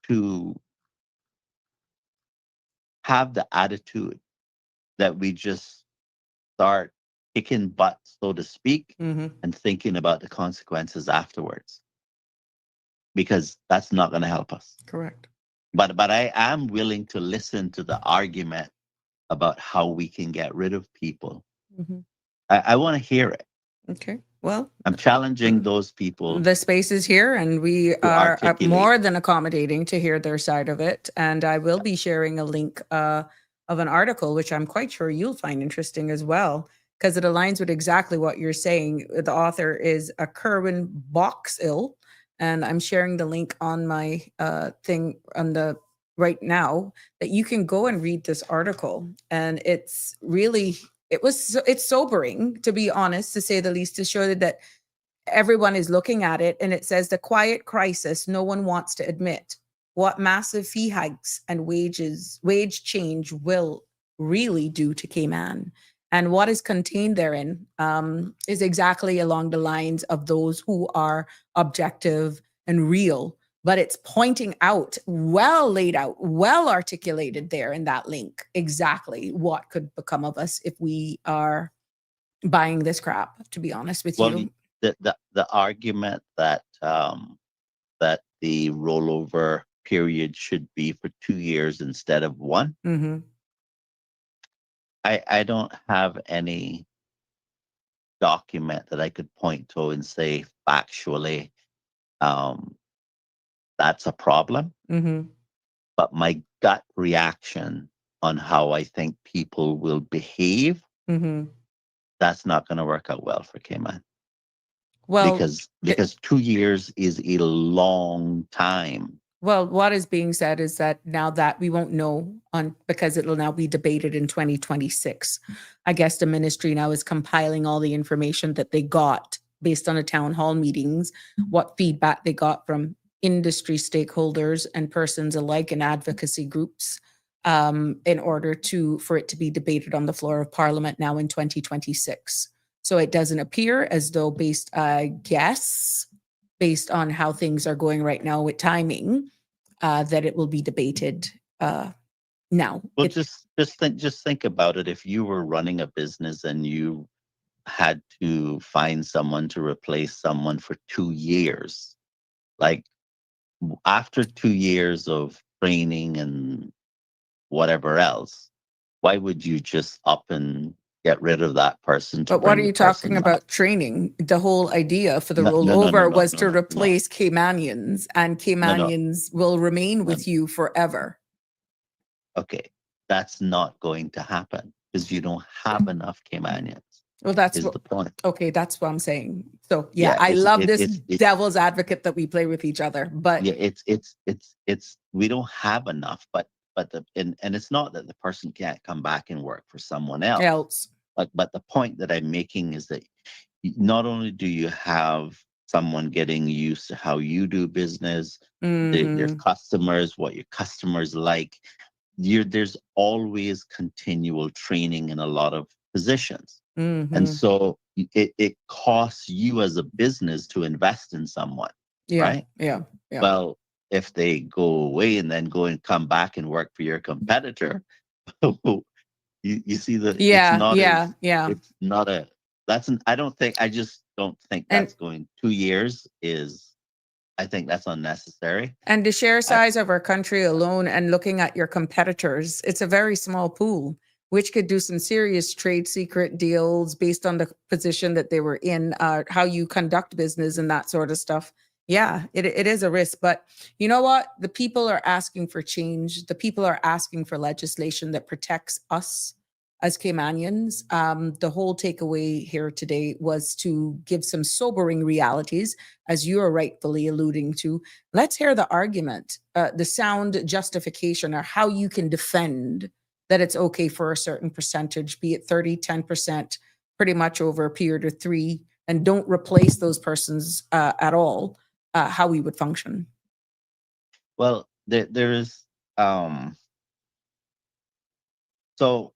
to have the attitude that we just start kicking butt, so to speak, Mm-hmm. and thinking about the consequences afterwards, because that's not going to help us. Correct. But I am willing to listen to the argument about how we can get rid of people. Mm-hmm. I want to hear it. Okay. Well, I'm challenging those people the space is here, and we to are articulate. more than accommodating to hear their side of it. And I will be sharing a link of an article, which I'm quite sure you'll find interesting as well, because it aligns with exactly what you're saying. The author is a Kerwin Boxill, and I'm sharing the link on my thing on the right now, that you can go and read this article. And it's really, it's sobering, to be honest, to say the least, to show that everyone is looking at it. And it says the quiet crisis no one wants to admit, what massive fee hikes and wage change will really do to Cayman. And what is contained therein is exactly along the lines of those who are objective and real but it's pointing out, well laid out, well articulated there in that link, exactly what could become of us if we are buying this crap, to be honest with Well, you. the argument that that the rollover period should be for 2 years instead of one, Mm-hmm. I don't have any document that I could point to and say factually um, that's a problem. Mm-hmm. But my gut reaction on how I think people will behave, Mm-hmm. that's not going to work out well for Cayman. Well, Because 2 years is a long time. well, what is being said is that now that we won't know on because it'll now be debated in 2026. I guess the ministry now is compiling all the information that they got based on the town hall meetings, what feedback they got from industry stakeholders and persons alike and advocacy groups, in order for it to be debated on the floor of Parliament now in 2026. So it doesn't appear as though based on how things are going right now with timing, that it will be debated now. Well, just think about it. If you were running a business and you had to find someone to replace someone for 2 years, like after 2 years of training and whatever else, why would you just up and get rid of that person to But what bring are the you talking person about up? training? The whole idea for the No, rollover was to no. replace Caymanians, and Caymanians will remain with you forever. Okay, that's not going to happen because you don't have enough Caymanians. Well, that's Is what. the point? Okay, that's what I'm saying. So yeah, Yeah, I it's love it, this it's devil's advocate that we play with each other, but yeah, it's we don't have enough, but and it's not that the person can't come back and work for someone else. else. But the point that I'm making is that not only do you have someone getting used to how you do business, their Mhm. customers, what your customers like, there's always continual training in a lot of positions. And Mhm. so it costs you as a business to invest in someone, Yeah. right? Yeah. Yeah. Well, if they go away and then go and come back and work for your competitor, you see that Yeah. Yeah. it's not a I just don't think And that's going 2 years is I think that's unnecessary. And the share I, size of our country alone and looking at your competitors, it's a very small pool, which could do some serious trade secret deals based on the position that they were in, how you conduct business and that sort of stuff. Yeah, it is a risk. But you know what? The people are asking for change. The people are asking for legislation that protects us as Caymanians. The whole takeaway here today was to give some sobering realities, as you are rightfully alluding to. Let's hear the argument, the sound justification, or how you can defend that it's okay for a certain percentage, be it 30, 10%, pretty much over a period of 3, and don't replace those persons at all, how we would function. well, there is so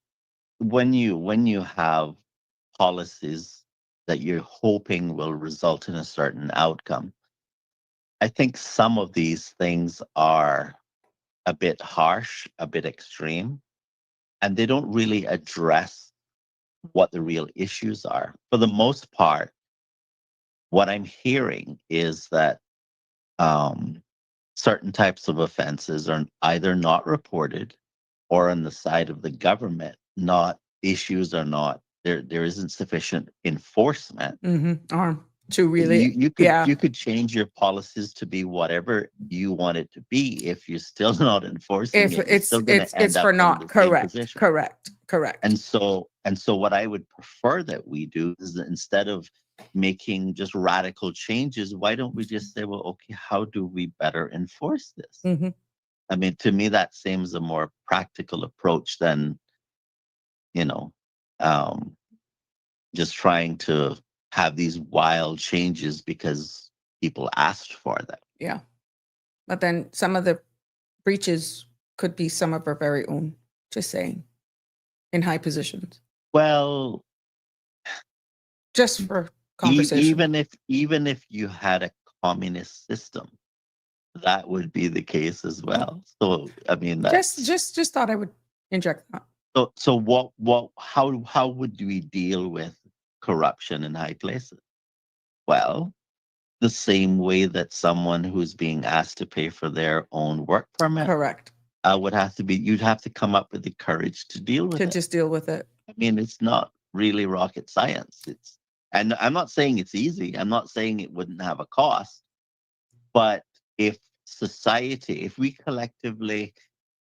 when you have policies that you're hoping will result in a certain outcome, I think some of these things are a bit harsh, a bit extreme, and they don't really address what the real issues are. For the most part, what I'm hearing is that certain types of offenses are either not reported or on the side of the government, not issues are not there isn't sufficient enforcement. Or to really, You yeah, could change your policies to be whatever you want it to be. If you're still not enforcing if it, you're still going to it's end up for in not the same correct, position. correct. And so what I would prefer that we do is that instead of making just radical changes, why don't we just say, well, okay, how do we better enforce this? Mhm. I mean, to me, that seems a more practical approach than, you know, um, just trying to have these wild changes because people asked for them. Yeah. But then some of the breaches could be some of our very own, just saying, in high positions, Well, just for conversation. even if you had a communist system, that would be the case as well. So I mean, that's Just thought I would inject that. so how would we deal with corruption in high places? Well, the same way that someone who's being asked to pay for their own work permit Correct. would have to be, you'd have to come up with the courage to deal with To it. just deal with it. I mean, it's not really rocket science. And I'm not saying it's easy. I'm not saying it wouldn't have a cost. But if society, if we collectively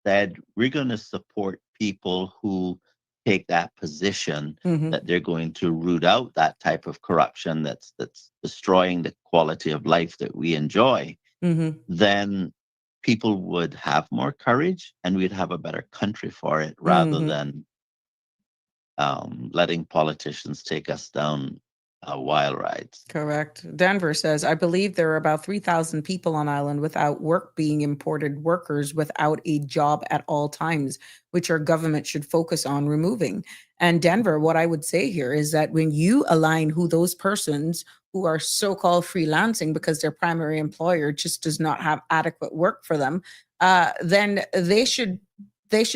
said we're going to support people who take that position, Mhm. that they're going to root out that type of corruption that's destroying the quality of life that we enjoy, Mhm. then people would have more courage and we'd have a better country for it, rather Mhm. than letting politicians take us down wild rides. Correct. Denver says, I believe there are about 3,000 people on island without work, being imported workers without a job at all times, which our government should focus on removing. And Denver, what I would say here is that when you align who those persons who are so-called freelancing because their primary employer just does not have adequate work for them, then they should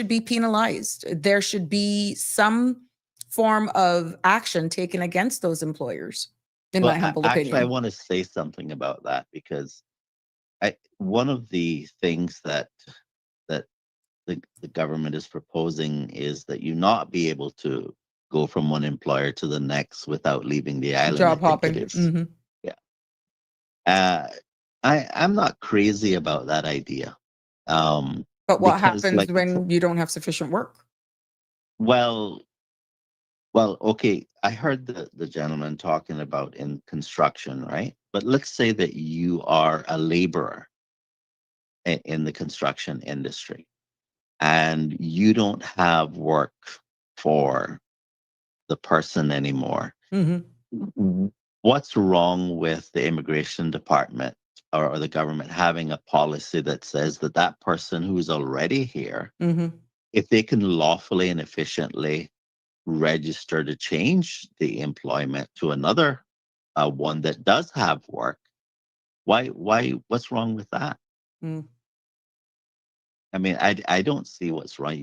be penalized. There should be some form of action taken against those employers, in Well, my humble actually, I opinion. want to say something about that, because one of the things that the government is proposing is that you not be able to go from one employer to the next without leaving the island. Job I think hopping. it is. Mhm. Yeah. I'm not crazy about that idea. But what Because, happens like, when you don't have sufficient work? well, okay. I heard the gentleman talking about in construction, right? But let's say that you are a laborer in the construction industry and you don't have work for the person anymore. Mhm. What's wrong with the immigration department or the government having a policy that says that that person who's already here, Mhm. if they can lawfully and efficiently register to change the employment to another one that does have work, what's wrong with that? Mm. I mean, I don't see what's wrong.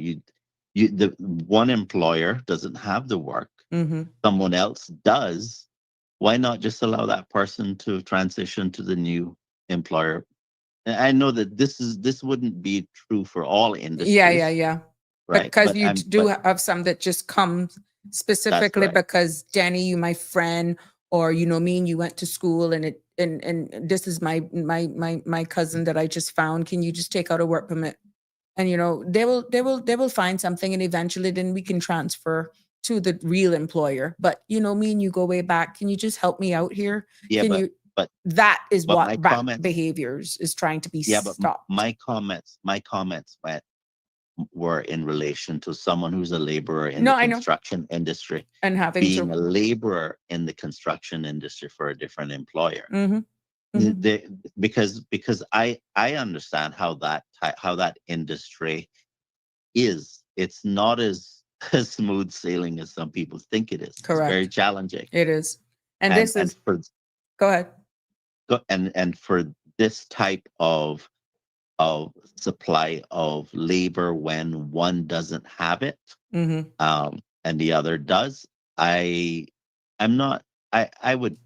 The one employer doesn't have the work, Mhm. someone else does. Why not just allow that person to transition to the new employer? And I know that this wouldn't be true for all industries, Yeah. right? Because you do have some that just come That's specifically right. because Danny, you my friend, or you know me and you went to school, and it and this is my cousin that I just found. Can you just take out a work permit? And you know they will find something, and eventually then we can transfer to the real employer. But you know me and you go way back. Can you just help me out here? Yeah, Can you? but That is but what my rat comments, behaviors is trying to be yeah, but stopped. my comments were in relation to someone who's a laborer in No, the I know. construction industry And having being a to. laborer in the construction industry for a different employer. Mm-hmm, mm-hmm. Because I understand how that industry is. It's not as as smooth sailing as some people think it is. It's very Correct. challenging. It is. And And this is, go ahead. for this type of supply of labor, when one doesn't have it, Mm-hmm. and the other does, I'm not. I would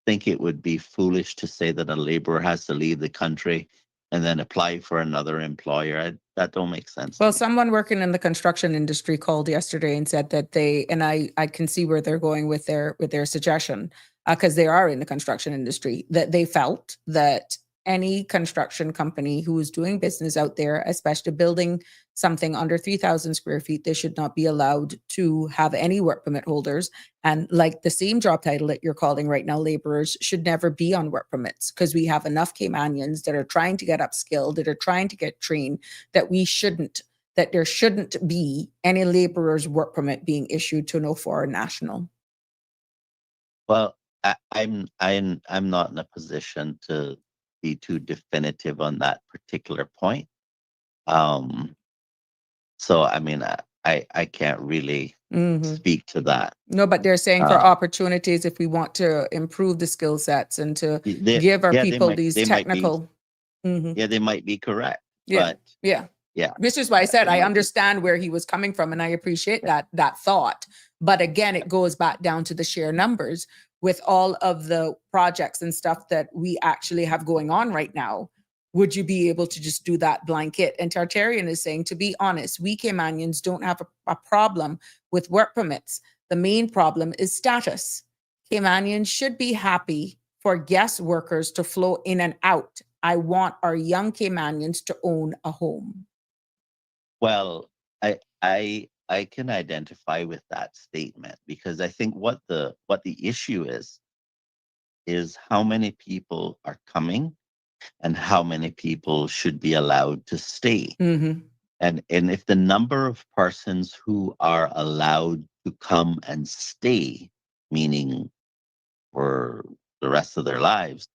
think it would be foolish to say that a laborer has to leave the country and then apply for another employer. That don't make sense to Well, me. someone working in the construction industry called yesterday and said that and I can see where they're going with their suggestion, because they are in the construction industry, that they felt that any construction company who is doing business out there, especially building something under 3,000 square feet, they should not be allowed to have any work permit holders. And like the same job title that you're calling right now, laborers should never be on work permits, because we have enough Caymanians that are trying to get upskilled, that are trying to get trained, that there shouldn't be any laborer's work permit being issued to no foreign national. Well, I'm not in a position to be too definitive on that particular point. So I mean, I can't really Mhm. speak to that. No, but they're saying for Uh, opportunities, if we want to improve the skill sets and to they, give our yeah, they people might these they might be technical. Mhm. Yeah, they might be correct, Yeah. but Yeah. yeah, This is why I said it I might be. understand where he was coming from and I appreciate that thought. But again, it goes back down to the sheer numbers with all of the projects and stuff that we actually have going on right now. Would you be able to just do that blanket? And Tartarian is saying, to be honest, we Caymanians don't have a problem with work permits. The main problem is status. Caymanians should be happy for guest workers to flow in and out. I want our young Caymanians to own a home. Well, I can identify with that statement because I think what the issue is how many people are coming and how many people should be allowed to stay. Mm-hmm. And if the number of persons who are allowed to come and stay, meaning for the rest of their lives,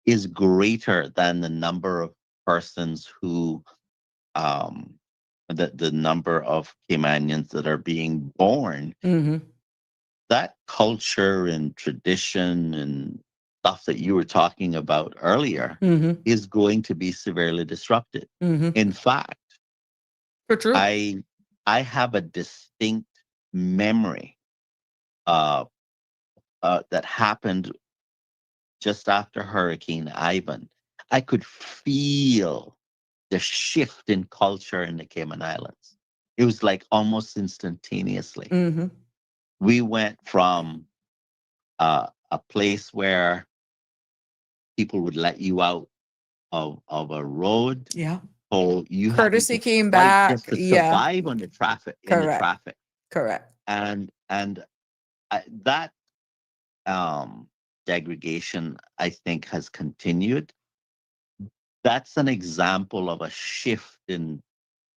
is greater than the number of persons who um the number of Caymanians that are being born, Mm-hmm. that culture and tradition and stuff that you were talking about earlier Mm-hmm. is going to be severely disrupted. Mm-hmm. In fact, For true. I have a distinct memory uh, that happened just after Hurricane Ivan. I could feel the shift in culture in the Cayman Islands. It was like almost instantaneously. Mm-hmm. We went from a place where people would let you out of a road, Yeah. so you having Courtesy to came fight back. just to Yeah. survive on the traffic in the Correct. traffic, Correct. and that um, degradation, I think, has continued. That's an example of a shift in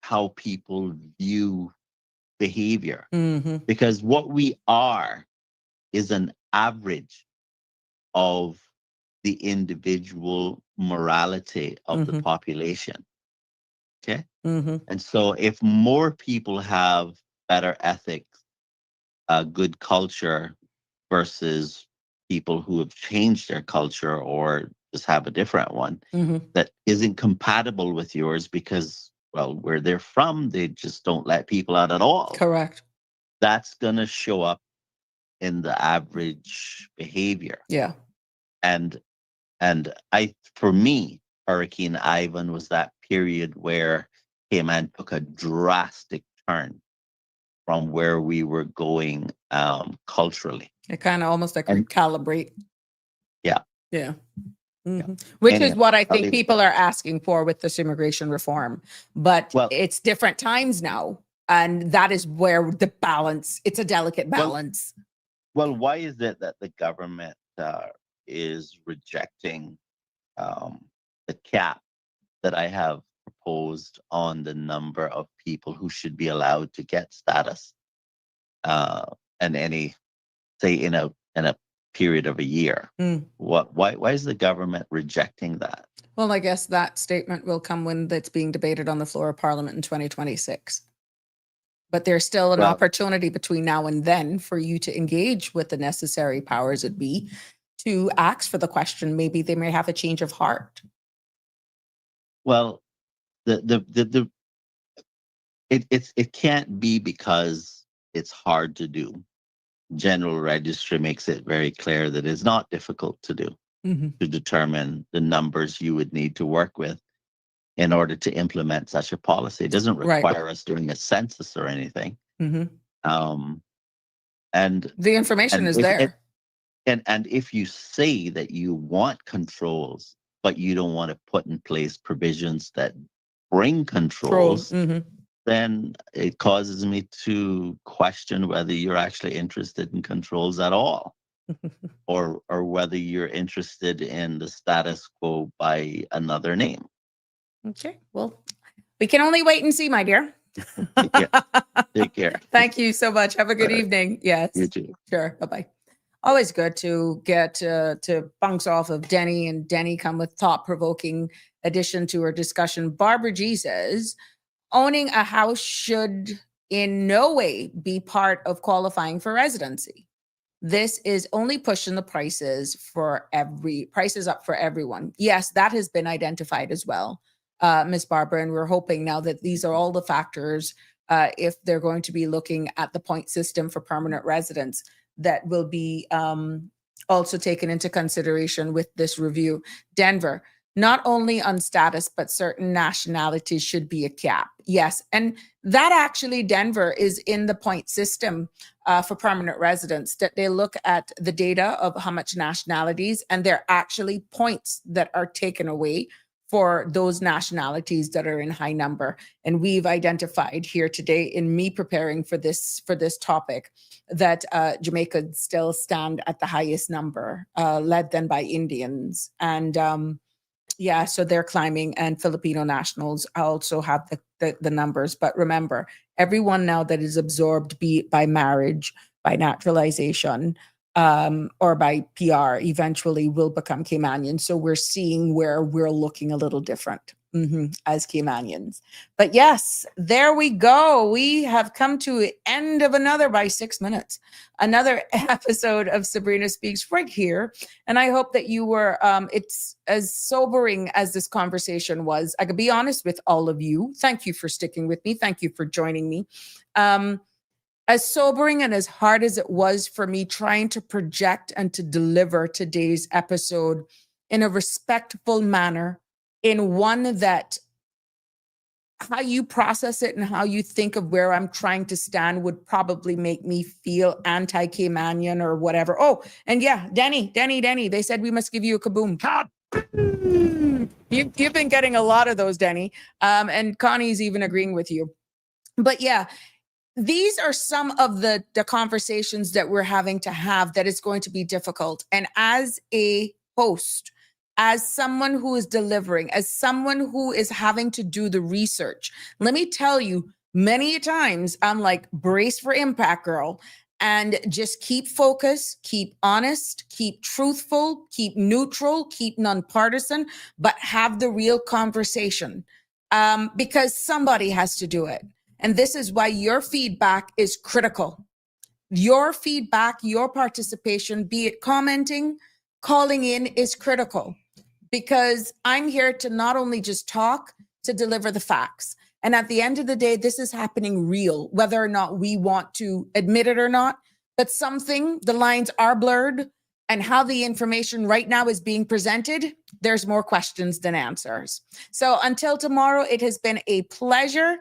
how people view behavior, Mm-hmm. because what we are is an average of the individual morality of the Mm-hmm. population. Okay. Mm-hmm. And so if more people have better ethics, good culture versus people who have changed their culture or just have a different one Mm-hmm. that isn't compatible with yours because, well, where they're from, they just don't let people out at all. Correct. That's going to show up in the average behavior. Yeah. And for me, Hurricane Ivan was that period where Cayman took a drastic turn from where we were going culturally. It kind of almost like And recalibrate. yeah, Yeah. yeah. Mm-hmm. Which is Anyhow, what I I'll think leave it people there. are asking for with this immigration reform. But Well, it's different times now. And that is where the balance, it's a delicate well, balance. well, why is it that the government is rejecting the cap that I have proposed on the number of people who should be allowed to get status, uh, and any, say, in a period of a year? Mm. Why is the government rejecting that? Well, I guess that statement will come when it's being debated on the floor of Parliament in 2026. But there's still an Well, opportunity between now and then for you to engage with the necessary powers that be to ask for the question. Maybe they may have a change of heart. well, it can't be because it's hard to do. General registry makes it very clear that it's not difficult to do, Mm-hmm. to determine the numbers you would need to work with in order to implement such a policy. It doesn't Right. require us doing a census or anything. Mm-hmm. Um, and The information and is if there. and if you say that you want controls, but you don't want to put in place provisions that bring Troll. controls, Mm-hmm. then it causes me to question whether you're actually interested in controls at all, or whether you're interested in the status quo by another name. Okay. Well, we can only wait and see, my dear. Yeah. Take care. Thank you so much. Have a good All right. evening. Yes. You too. Sure. Bye-bye. Always good to get to bounce off of Denny, and Denny come with thought-provoking addition to her discussion. Barbara G says, owning a house should in no way be part of qualifying for residency. This is only pushing the prices up for everyone. Yes, that has been identified as well, Ms. Barbara, and we're hoping now that these are all the factors, if they're going to be looking at the point system for permanent residents, that will be also taken into consideration with this review. Denver, not only on status, but certain nationalities should be a cap. Yes, and that actually, Denver is in the point system for permanent residents, that they look at the data of how much nationalities, and there are actually points that are taken away for those nationalities that are in high number. And we've identified here today, in me preparing for this topic, that Jamaica still stand at the highest number, led then by Indians. And yeah, so they're climbing, and Filipino nationals also have the numbers. But remember, everyone now that is absorbed, be it by marriage, by naturalization, or by PR, eventually will become Caymanians. So we're seeing where we're looking a little different as Caymanians. But yes, there we go. We have come to the end of another, by 6 minutes, another episode of Sabrina Speaks right here. And I hope that you were, it's as sobering as this conversation was. I could be honest with all of you. Thank you for sticking with me. Thank you for joining me. As sobering and as hard as it was for me trying to project and to deliver today's episode in a respectful manner, in one that how you process it and how you think of where I'm trying to stand would probably make me feel anti-Caymanian or whatever. Oh, and yeah, Denny, they said we must give you a kaboom. You've been getting a lot of those, Denny. And Connie's even agreeing with you. But yeah, these are some of the conversations that we're having to have that is going to be difficult. And as a host, as someone who is delivering, as someone who is having to do the research, let me tell you, many times I'm like, brace for impact, girl, and just keep focused, keep honest, keep truthful, keep neutral, keep nonpartisan, but have the real conversation, because somebody has to do it. And this is why your feedback is critical. Your feedback, your participation, be it commenting, calling in, is critical, because I'm here to not only just talk, to deliver the facts. And at the end of the day, this is happening real, whether or not we want to admit it or not. But the lines are blurred, and how the information right now is being presented, there's more questions than answers. So until tomorrow, it has been a pleasure.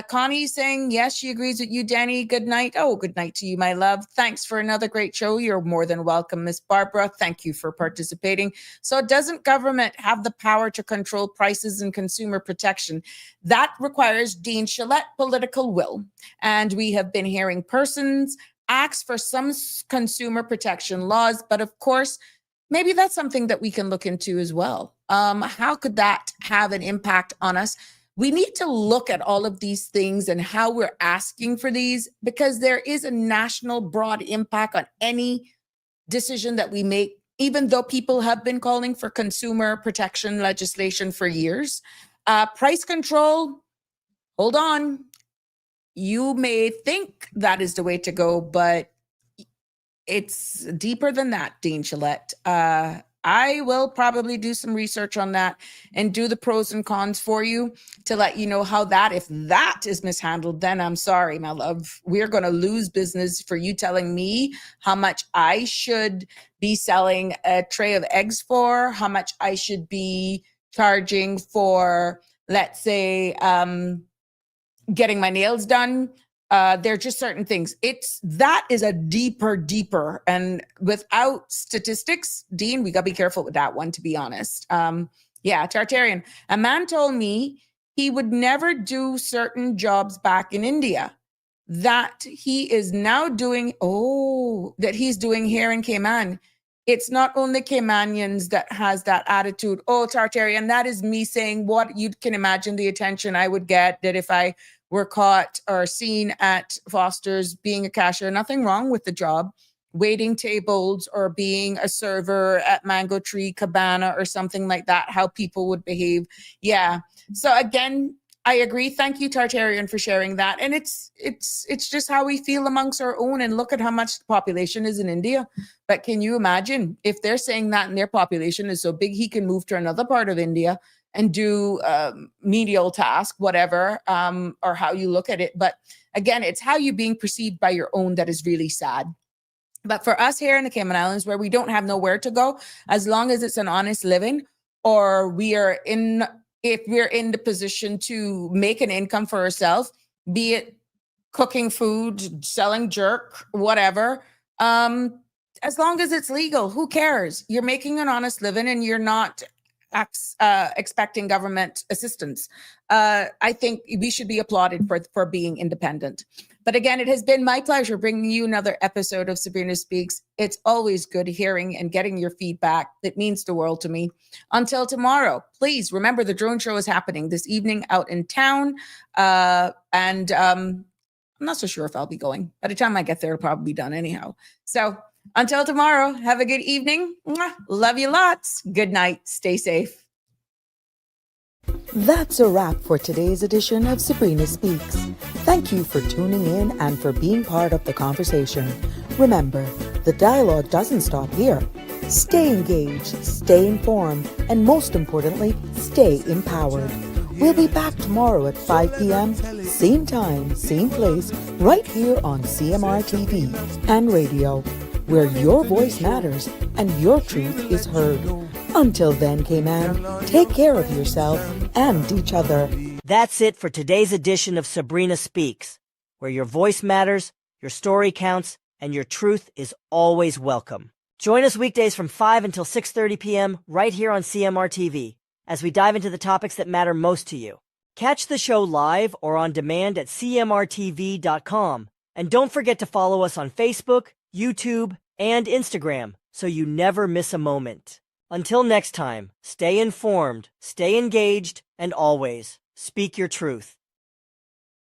Connie saying, yes, she agrees with you, Danny. Good night. Oh, good night to you, my love. Thanks for another great show. You're more than welcome, Miss Barbara. Thank you for participating. So doesn't government have the power to control prices and consumer protection? That requires Dean Shillette political will. And we have been hearing persons ask for some consumer protection laws, but of course, maybe that's something that we can look into as well. How could that have an impact on us? We need to look at all of these things and how we're asking for these, because there is a national broad impact on any decision that we make, even though people have been calling for consumer protection legislation for years. Price control, hold on. You may think that is the way to go, but it's deeper than that, Dean Shillette. I will probably do some research on that and do the pros and cons for you to let you know how that, if that is mishandled, then I'm sorry, my love. We're going to lose business for you telling me how much I should be selling a tray of eggs for, how much I should be charging for, let's say, getting my nails done. They're just certain things. That is a deeper, and without statistics, Dean, we gotta be careful with that one, to be honest. Yeah, Tartarian. A man told me he would never do certain jobs back in India that he is now doing, that he's doing here in Cayman. It's not only Caymanians that has that attitude. Oh, Tartarian, that is me saying what you can imagine the attention I would get that if I were caught or seen at Foster's being a cashier. Nothing wrong with the job, waiting tables or being a server at Mango Tree Cabana or something like that, how people would behave. Yeah. So again, I agree. Thank you, Tartarian, for sharing that. And it's just how we feel amongst our own. And look at how much the population is in India. But can you imagine if they're saying that and their population is so big, he can move to another part of India and do menial task, whatever, or how you look at it. But again, it's how you're being perceived by your own that is really sad. But for us here in the Cayman Islands, where we don't have nowhere to go, as long as it's an honest living, or if we're in the position to make an income for ourselves, be it cooking food, selling jerk, whatever, as long as it's legal, who cares? You're making an honest living and you're not expecting government assistance. I think we should be applauded for being independent. But again, it has been my pleasure bringing you another episode of Sabrina Speaks. It's always good hearing and getting your feedback. It means the world to me. Until tomorrow, please remember the drone show is happening this evening out in town. And I'm not so sure if I'll be going. By the time I get there, it'll probably be done anyhow. So until tomorrow, have a good evening. Mwah. Love you lots. Good night. Stay safe. That's a wrap for today's edition of Sabrina Speaks. Thank you for tuning in and for being part of the conversation. Remember, the dialogue doesn't stop here. Stay engaged, stay informed, and most importantly, stay empowered. We'll be back tomorrow at 5 p.m., same time, same place, right here on CMR TV and radio, where your voice matters and your truth is heard. Until then, Cayman, take care of yourself and each other. That's it for today's edition of Sabrina Speaks, where your voice matters, your story counts, and your truth is always welcome. Join us weekdays from 5 until 6:30 p.m. right here on CMR TV as we dive into the topics that matter most to you. Catch the show live or on demand at cmrtv.com. And don't forget to follow us on Facebook, YouTube, and Instagram so you never miss a moment. Until next time, stay informed, stay engaged, and always speak your truth.